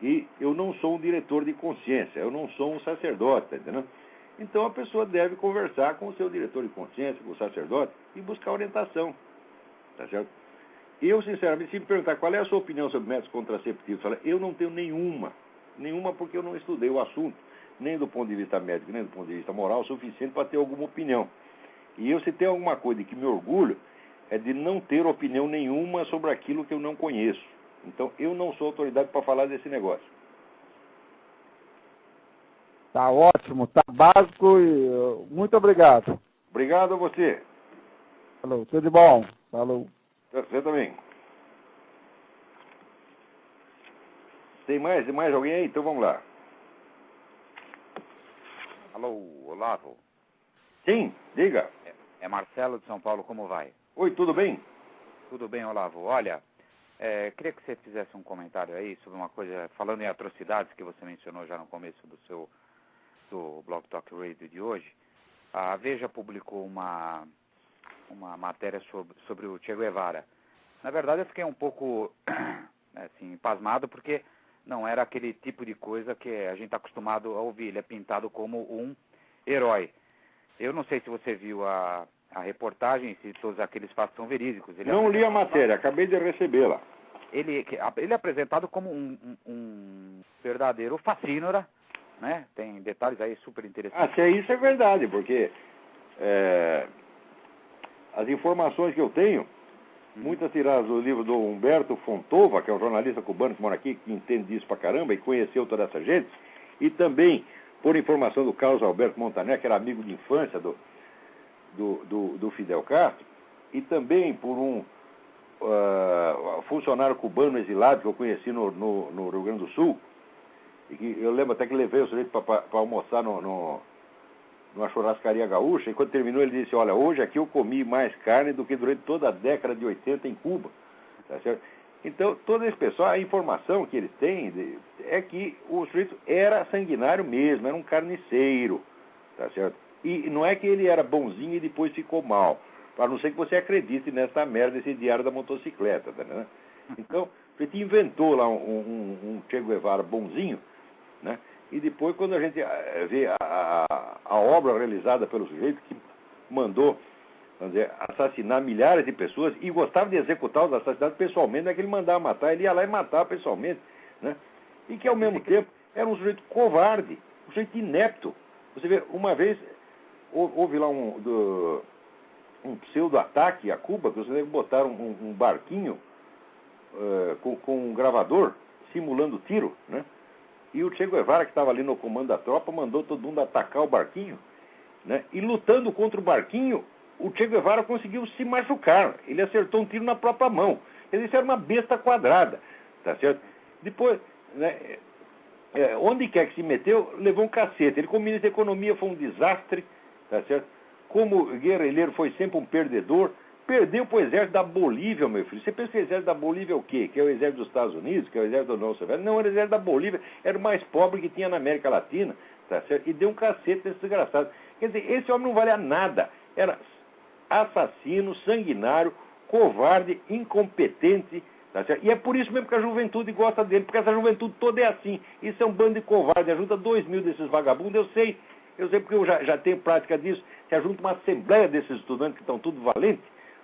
E eu não sou um diretor de consciência, eu não sou um sacerdote, tá entendendo? Então a pessoa deve conversar com o seu diretor de consciência, com o sacerdote, e buscar orientação, tá certo? Eu, sinceramente, se me perguntar qual é a sua opinião sobre métodos contraceptivos, eu não tenho nenhuma porque eu não estudei o assunto, nem do ponto de vista médico, nem do ponto de vista moral, o suficiente para ter alguma opinião. E eu, se tem alguma coisa de que me orgulho, é de não ter opinião nenhuma sobre aquilo que eu não conheço. Então, eu não sou autoridade para falar desse negócio. Tá ótimo, tá básico e muito obrigado. Obrigado a você. Falou, tudo de bom. Falou. Você também. Tem mais alguém aí? Então vamos lá. Alô, Olavo. Sim, diga. É Marcelo de São Paulo, como vai? Oi, tudo bem? Tudo bem, Olavo. Olha, queria que você fizesse um comentário aí sobre uma coisa, falando em atrocidades, que você mencionou já no começo do Blog Talk Radio de hoje. A Veja publicou uma matéria sobre o Che Guevara. Na verdade, eu fiquei um pouco assim, pasmado, porque não era aquele tipo de coisa que a gente está acostumado a ouvir. Ele é pintado como um herói. Eu não sei se você viu a reportagem, se todos aqueles fatos são verídicos. Não li a matéria, acabei de recebê-la. Ele é apresentado como um verdadeiro facínora, né? Tem detalhes aí super interessantes. Isso é verdade, porque as informações que eu tenho, muitas tiradas do livro do Humberto Fontova, que é um jornalista cubano que mora aqui, que entende disso pra caramba e conheceu toda essa gente, e também por informação do Carlos Alberto Montaner, que era amigo de infância do Fidel Castro, e também por um funcionário cubano exilado que eu conheci no Rio Grande do Sul, E que eu lembro até que levei o sujeito para almoçar numa churrascaria gaúcha, e quando terminou ele disse, olha, hoje aqui eu comi mais carne do que durante toda a década de 80 em Cuba. Tá certo? Então, todo esse pessoal, a informação que eles têm é que o sujeito era sanguinário mesmo, era um carniceiro. Tá certo? E não é que ele era bonzinho e depois ficou mal. A não ser que você acredite nessa merda, esse diário da motocicleta. Tá, né? Então, a gente inventou lá um Che Guevara bonzinho, né? E depois, quando a gente vê a obra realizada pelo sujeito que mandou, vamos dizer, assassinar milhares de pessoas e gostava de executar os assassinatos pessoalmente, não é que ele mandava matar, ele ia lá e matava pessoalmente, né? E que, ao mesmo tempo, era um sujeito covarde, um sujeito inepto. Você vê, uma vez, houve lá um pseudo-ataque a Cuba, que vocês botaram um barquinho com um gravador simulando tiro, né? E o Che Guevara, que estava ali no comando da tropa, mandou todo mundo atacar o barquinho, né? E lutando contra o barquinho, o Che Guevara conseguiu se machucar. Ele acertou um tiro na própria mão. Ele disse, era uma besta quadrada, tá certo? Depois, né, onde quer que se meteu, levou um cacete. Ele, como ministro da Economia, foi um desastre, tá certo? Como guerrilheiro, foi sempre um perdedor. Perdeu para o exército da Bolívia, meu filho. Você pensa que o exército da Bolívia é o quê? Que é o exército dos Estados Unidos? Que é o exército da União Soviética? Não, era o exército da Bolívia. Era o mais pobre que tinha na América Latina, tá certo? E deu um cacete nesse desgraçado. Quer dizer, esse homem não valia nada. Era assassino, sanguinário, covarde, incompetente, tá certo? E é por isso mesmo que a juventude gosta dele, porque essa juventude toda é assim. Isso é um bando de covarde. Ajuda 2.000 desses vagabundos, eu sei porque eu já tenho prática disso. Se ajunta uma assembleia desses estudantes que estão tudo valentes,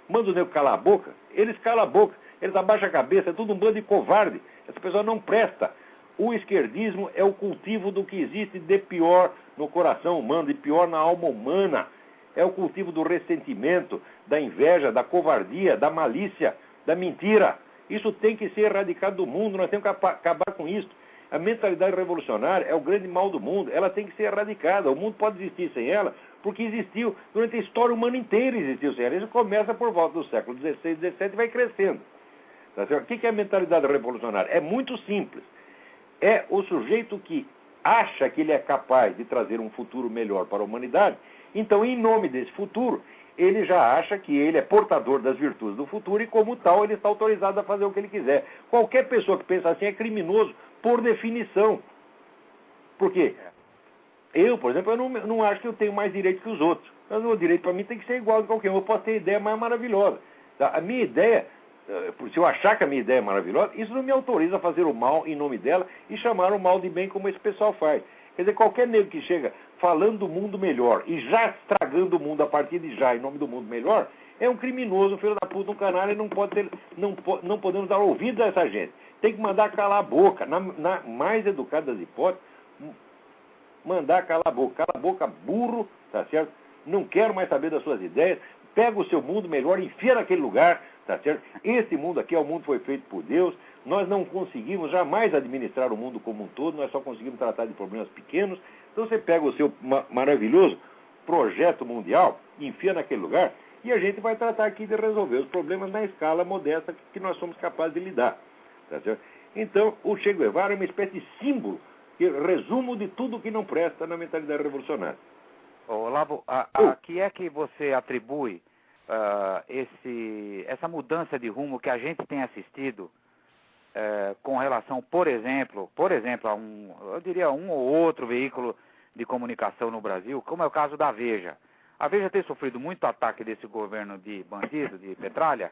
manda o nego calar a boca, eles calam a boca, eles abaixam a cabeça, é tudo um bando de covarde. Essa pessoa não presta. O esquerdismo é o cultivo do que existe de pior no coração humano, de pior na alma humana. É o cultivo do ressentimento, da inveja, da covardia, da malícia, da mentira. Isso tem que ser erradicado do mundo, nós temos que acabar com isso. A mentalidade revolucionária é o grande mal do mundo, ela tem que ser erradicada. O mundo pode existir sem ela, porque existiu, durante a história humana inteira existiu sem ela. Isso começa por volta do século XVI, XVII e vai crescendo. Tá certo? O que é a mentalidade revolucionária? É muito simples. É o sujeito que acha que ele é capaz de trazer um futuro melhor para a humanidade. Então, em nome desse futuro, ele já acha que ele é portador das virtudes do futuro e, como tal, ele está autorizado a fazer o que ele quiser. Qualquer pessoa que pensa assim é criminoso, por definição. Por quê? Eu, por exemplo, eu não acho que eu tenho mais direito que os outros. Mas o direito para mim tem que ser igual a qualquer um. Eu posso ter ideia mais maravilhosa. Tá? A minha ideia, se eu achar que a minha ideia é maravilhosa, isso não me autoriza a fazer o mal em nome dela e chamar o mal de bem como esse pessoal faz. Quer dizer, qualquer nego que chega falando do mundo melhor e já estragando o mundo a partir de já, em nome do mundo melhor, é um criminoso, um filho da puta, um canalha, e não podemos dar ouvido a essa gente. Tem que mandar calar a boca, na mais educada das hipóteses, mandar calar a boca. Cala a boca, burro, tá certo? Não quero mais saber das suas ideias, pega o seu mundo melhor, enfia naquele lugar, tá certo? Esse mundo aqui é o mundo que foi feito por Deus, nós não conseguimos jamais administrar o mundo como um todo, nós só conseguimos tratar de problemas pequenos. Então você pega o seu maravilhoso projeto mundial, enfia naquele lugar, e a gente vai tratar aqui de resolver os problemas na escala modesta que nós somos capazes de lidar. Tá certo? Então, o Che Guevara é uma espécie de símbolo, resumo de tudo que não presta na mentalidade revolucionária. Olavo, a que é que você atribui essa mudança de rumo que a gente tem assistido com relação, por exemplo, a eu diria um ou outro veículo de comunicação no Brasil, como é o caso da Veja. A Veja tem sofrido muito ataque desse governo de bandido, de Petralha,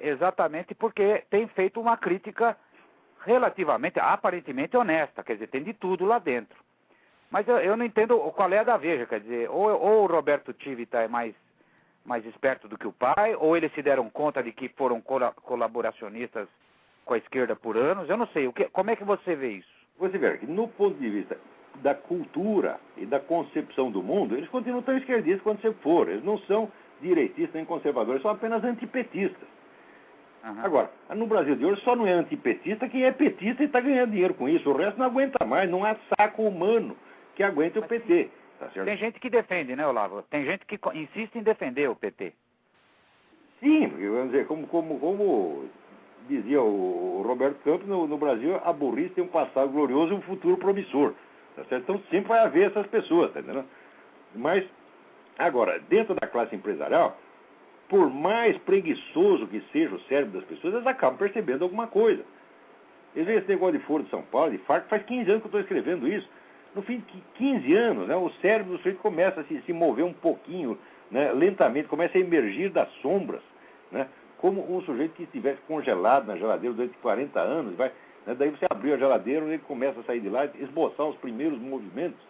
exatamente porque tem feito uma crítica relativamente, aparentemente honesta, quer dizer, tem de tudo lá dentro. Mas eu não entendo qual é a da Veja, quer dizer, ou o Roberto Tivita é mais esperto do que o pai, ou eles se deram conta de que foram colaboracionistas com a esquerda por anos, eu não sei, como é que você vê isso? Você vê que no ponto de vista da cultura e da concepção do mundo, eles continuam tão esquerdistas quanto você for, eles não são direitistas nem conservadores, são apenas antipetistas. Uhum. Agora, no Brasil de hoje só não é antipetista quem é petista e está ganhando dinheiro com isso, o resto não aguenta mais, não há saco humano que aguente o PT. Tá certo? Tem gente que defende, né, Olavo? Tem gente que insiste em defender o PT. Sim, vamos dizer, como dizia o Roberto Campos, no Brasil a burrice tem um passado glorioso e um futuro promissor. Tá certo? Então sempre vai haver essas pessoas, tá entendendo? Mas, agora, dentro da classe empresarial, por mais preguiçoso que seja o cérebro das pessoas, elas acabam percebendo alguma coisa. Eles veem esse negócio de Foro de São Paulo, de FARC, faz 15 anos que eu estou escrevendo isso. No fim de 15 anos, né, o cérebro do sujeito começa a se mover um pouquinho, né, lentamente, começa a emergir das sombras, né, como um sujeito que estivesse congelado na geladeira durante 40 anos, vai, né, daí você abriu a geladeira, ele começa a sair de lá, esboçar os primeiros movimentos,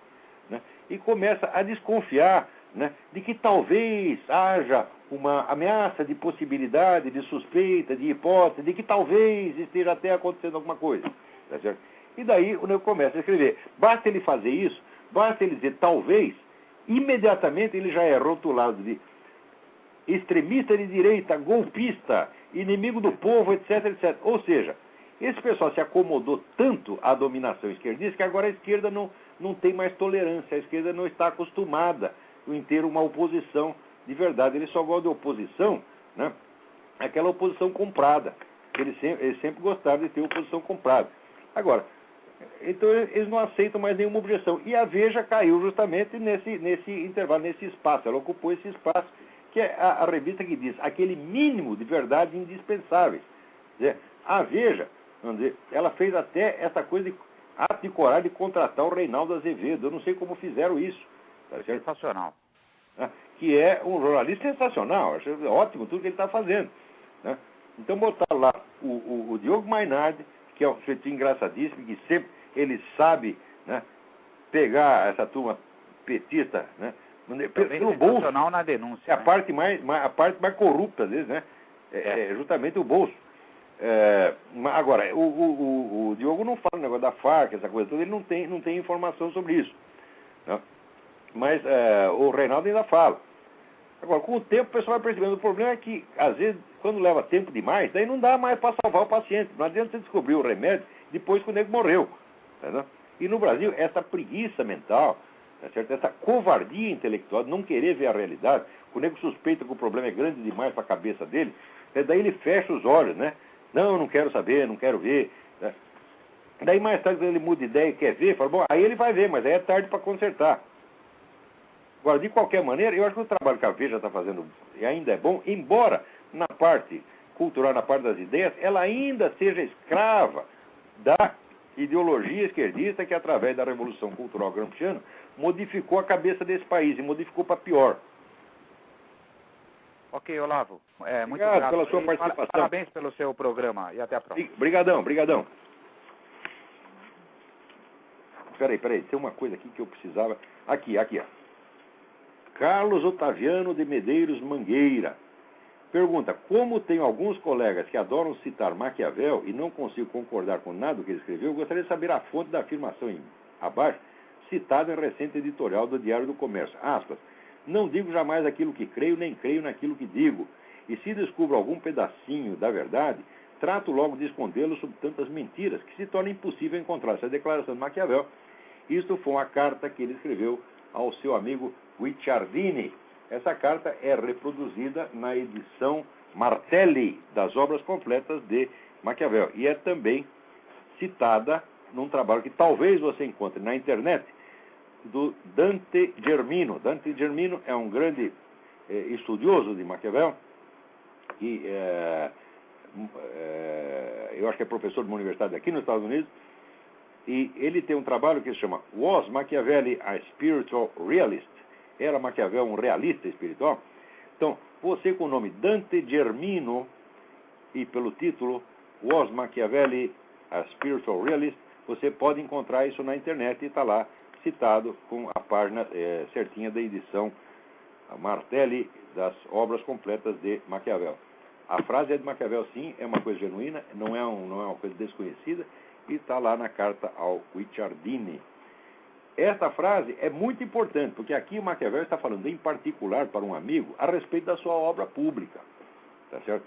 né, e começa a desconfiar, né, de que talvez haja uma ameaça de possibilidade, de suspeita, de hipótese, de que talvez esteja até acontecendo alguma coisa. Tá certo? E daí o nego começa a escrever. Basta ele fazer isso, basta ele dizer talvez, imediatamente ele já é rotulado de extremista de direita, golpista, inimigo do povo, etc, etc. Ou seja, esse pessoal se acomodou tanto à dominação esquerdista que agora a esquerda não tem mais tolerância, a esquerda não está acostumada em ter uma oposição de verdade. Ele só gosta de oposição, né? Aquela oposição comprada. Eles sempre gostaram de ter oposição comprada. Agora, então eles não aceitam mais nenhuma objeção. E a Veja caiu justamente nesse intervalo, nesse espaço. Ela ocupou esse espaço, que é a revista que diz aquele mínimo de verdade indispensáveis. Quer dizer, a Veja, vamos dizer, ela fez até essa coisa de ato de coragem de contratar o Reinaldo Azevedo. Eu não sei como fizeram isso. Tá, sensacional. Que é um jornalista sensacional. Acho ótimo tudo que ele está fazendo. Né? Então botaram lá o Diogo Mainardi, que é um sujeito engraçadíssimo, que sempre ele sabe, né, pegar essa turma petista, né, pelo bolso. Na denúncia. É a parte mais corrupta às vezes, né? É justamente o bolso. Agora, o Diogo não fala o negócio da FARC, essa coisa toda, ele não tem informação sobre isso. Né? Mas o Reinaldo ainda fala. Agora, com o tempo, o pessoal vai percebendo. O problema é que, às vezes, quando leva tempo demais, daí não dá mais para salvar o paciente. Não adianta você descobrir o remédio depois que o nego morreu. Tá? E no Brasil, essa preguiça mental, tá certo? Essa covardia intelectual de não querer ver a realidade, o nego suspeita que o problema é grande demais para a cabeça dele, daí ele fecha os olhos, né? Não quero saber, não quero ver. Né? Daí mais tarde, quando ele muda de ideia e quer ver, fala, bom, aí ele vai ver, mas aí é tarde para consertar. Agora, de qualquer maneira, eu acho que o trabalho que a Veja está fazendo ainda é bom, embora na parte cultural, na parte das ideias, ela ainda seja escrava da ideologia esquerdista que, através da Revolução Cultural Gramsciana, modificou a cabeça desse país e modificou para pior. Ok, Olavo. Muito obrigado grato pela sua participação. Parabéns pelo seu programa e até a próxima. Obrigadão. Peraí, tem uma coisa aqui que eu precisava... Aqui, ó. Carlos Otaviano de Medeiros Mangueira pergunta: como tenho alguns colegas que adoram citar Maquiavel e não consigo concordar com nada do que ele escreveu, gostaria de saber a fonte da afirmação abaixo, citada em recente editorial do Diário do Comércio. Aspas, não digo jamais aquilo que creio, nem creio naquilo que digo. E se descubro algum pedacinho da verdade, trato logo de escondê-lo sob tantas mentiras que se torna impossível encontrar essa declaração de Maquiavel. Isto foi uma carta que ele escreveu ao seu amigo Guicciardini. Essa carta é reproduzida na edição Martelli das Obras Completas de Maquiavel e é também citada num trabalho que talvez você encontre na internet do Dante Germino. Dante Germino é um grande estudioso de Maquiavel e eu acho que é professor de uma universidade aqui nos Estados Unidos, e ele tem um trabalho que se chama Was Machiavelli a Spiritual Realist? Era Maquiavel um realista espiritual? Então, você com o nome Dante Germino e pelo título Was Machiavelli a Spiritual Realist, você pode encontrar isso na internet e está lá citado com a página certinha da edição Martelli das Obras Completas de Maquiavel. A frase é de Maquiavel, sim, é uma coisa genuína, não é uma coisa desconhecida, e está lá na carta ao Guicciardini. Esta frase é muito importante, porque aqui o Maquiavel está falando em particular para um amigo a respeito da sua obra pública. Tá certo?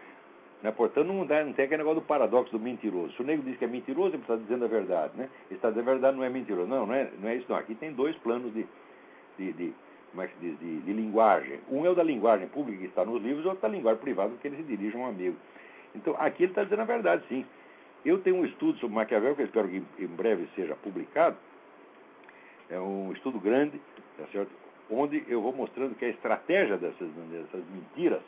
Né? Portanto, não tem aquele negócio do paradoxo do mentiroso. Se o nego diz que é mentiroso, ele está dizendo a verdade. Né? Ele está dizendo a verdade, não é mentiroso. Não é isso não. Aqui tem dois planos como é que se diz, de linguagem. Um é o da linguagem pública que está nos livros, outro da linguagem privada que ele se dirige a um amigo. Então, aqui ele está dizendo a verdade, sim. Eu tenho um estudo sobre Maquiavel, que eu espero que em breve seja publicado. É um estudo grande, tá certo? Onde eu vou mostrando que a estratégia dessas mentiras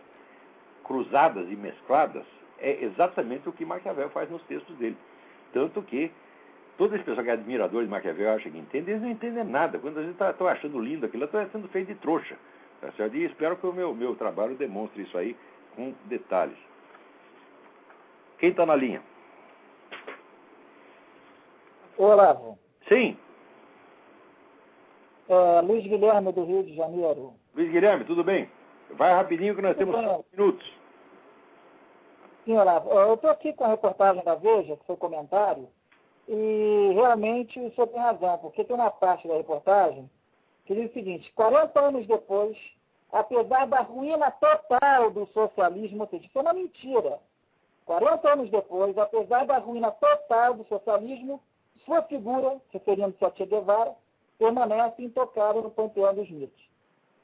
cruzadas e mescladas é exatamente o que Maquiavel faz nos textos dele. Tanto que toda essa pessoa que é admirador de Maquiavel acha que entende, eles não entendem nada. Quando a gente está achando lindo aquilo, está sendo feito de trouxa. Tá certo? E espero que o meu trabalho demonstre isso aí com detalhes. Quem está na linha? Olavo. Sim. Luiz Guilherme, do Rio de Janeiro. Luiz Guilherme, tudo bem? Vai rapidinho que nós temos 5 minutos. Sim, Olavo. Eu estou aqui com a reportagem da Veja, que foi comentário, e realmente o senhor tem razão, porque tem uma parte da reportagem que diz o seguinte: 40 anos depois, apesar da ruína total do socialismo, ou seja, isso é uma mentira. 40 anos depois, apesar da ruína total do socialismo, sua figura, referindo-se a Che Guevara, permanece intocável no panteão dos mitos.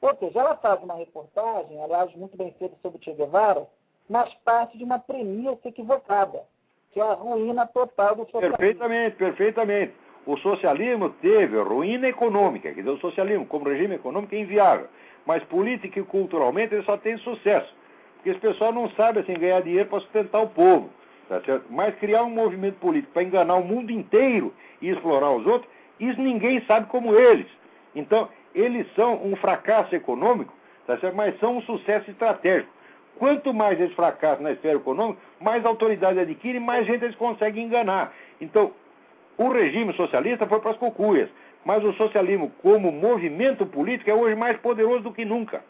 Ou seja, ela faz uma reportagem, aliás, muito bem feita sobre Che Guevara, mas parte de uma premissa equivocada, que é a ruína total do socialismo. Perfeitamente. O socialismo teve ruína econômica, quer dizer, o socialismo como regime econômico é inviável, mas política e culturalmente ele só tem sucesso, porque esse pessoal não sabe assim ganhar dinheiro para sustentar o povo, tá certo? Mas criar um movimento político para enganar o mundo inteiro e explorar os outros, isso ninguém sabe como eles. Então, eles são um fracasso econômico, tá certo? Mas são um sucesso estratégico. Quanto mais eles fracassam na esfera econômica, mais autoridade adquirem, mais gente eles conseguem enganar. Então, o regime socialista foi para as cucuias, mas o socialismo como movimento político é hoje mais poderoso do que nunca.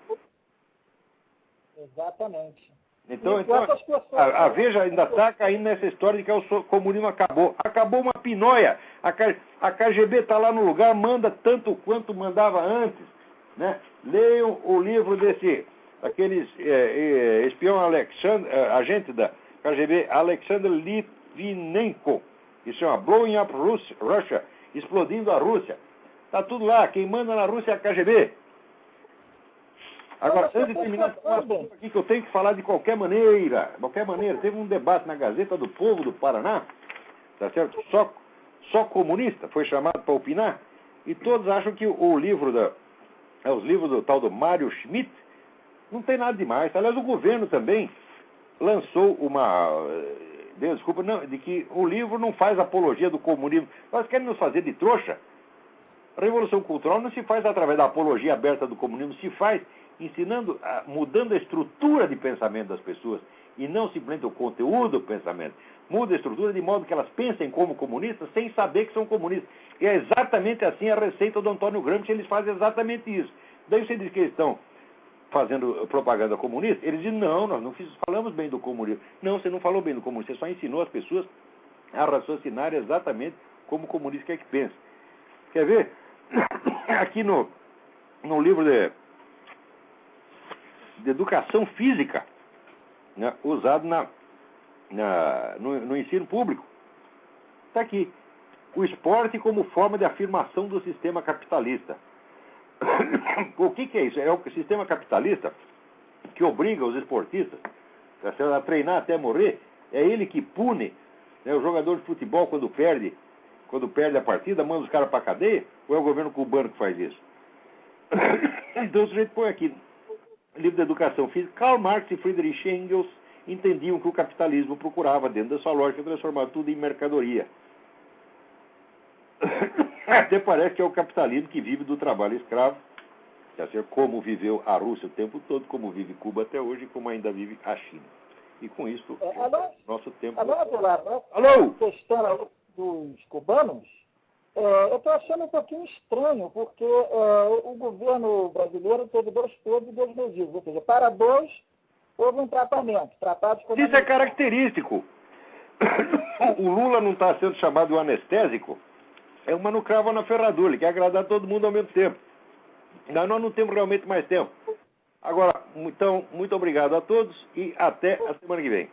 Então, Então a Veja ainda está caindo nessa história de que o comunismo acabou. Acabou uma pinóia. A KGB está lá no lugar, manda tanto quanto mandava antes. Né? Leiam o livro daquele espião agente da KGB, Alexander Litvinenko, que se chama Blowing Up Russia, explodindo a Rússia. Está tudo lá, quem manda na Rússia é a KGB. Agora, antes de terminar aqui, que eu tenho que falar de qualquer maneira. Teve um debate na Gazeta do Povo do Paraná, tá certo? Só comunista foi chamado para opinar, e todos acham que os livros do tal do Mário Schmidt não tem nada demais. Aliás, o governo também lançou de que o livro não faz apologia do comunismo. Nós querem nos fazer de trouxa. A Revolução Cultural não se faz através da apologia aberta do comunismo, se faz ensinando, mudando a estrutura de pensamento das pessoas, e não simplesmente o conteúdo do pensamento. Muda a estrutura de modo que elas pensem como comunistas sem saber que são comunistas. E é exatamente assim a receita do Antônio Gramsci, eles fazem exatamente isso. Daí você diz que eles estão fazendo propaganda comunista, eles dizem, não, nós não falamos bem do comunismo. Não, você não falou bem do comunismo, você só ensinou as pessoas a raciocinar exatamente como o comunista quer que pense. Quer ver? Aqui no livro de educação física, né, usado no ensino público, está aqui. O esporte como forma de afirmação do sistema capitalista. O que é isso? É o sistema capitalista que obriga os esportistas a treinar até morrer. É ele que pune, né, o jogador de futebol quando perde a partida, manda os caras para a cadeia, ou é o governo cubano que faz isso? Então o sujeito põe aqui, livro de educação física, Karl Marx e Friedrich Engels entendiam que o capitalismo procurava, dentro da sua lógica, transformar tudo em mercadoria. Até parece que é o capitalismo que vive do trabalho escravo, como viveu a Rússia o tempo todo, como vive Cuba até hoje e como ainda vive a China. E com isso, nosso tempo... Alô? Questão dos cubanos, eu estou achando um pouquinho estranho, porque o governo brasileiro teve 2 pesos e 2 medidas, ou seja, para 2 houve um tratamento. Isso é característico. O Lula não está sendo chamado de anestésico, é uma no cravo na ferradura, ele quer agradar todo mundo ao mesmo tempo. Nós não temos realmente mais tempo. Agora, então, muito obrigado a todos e até a semana que vem.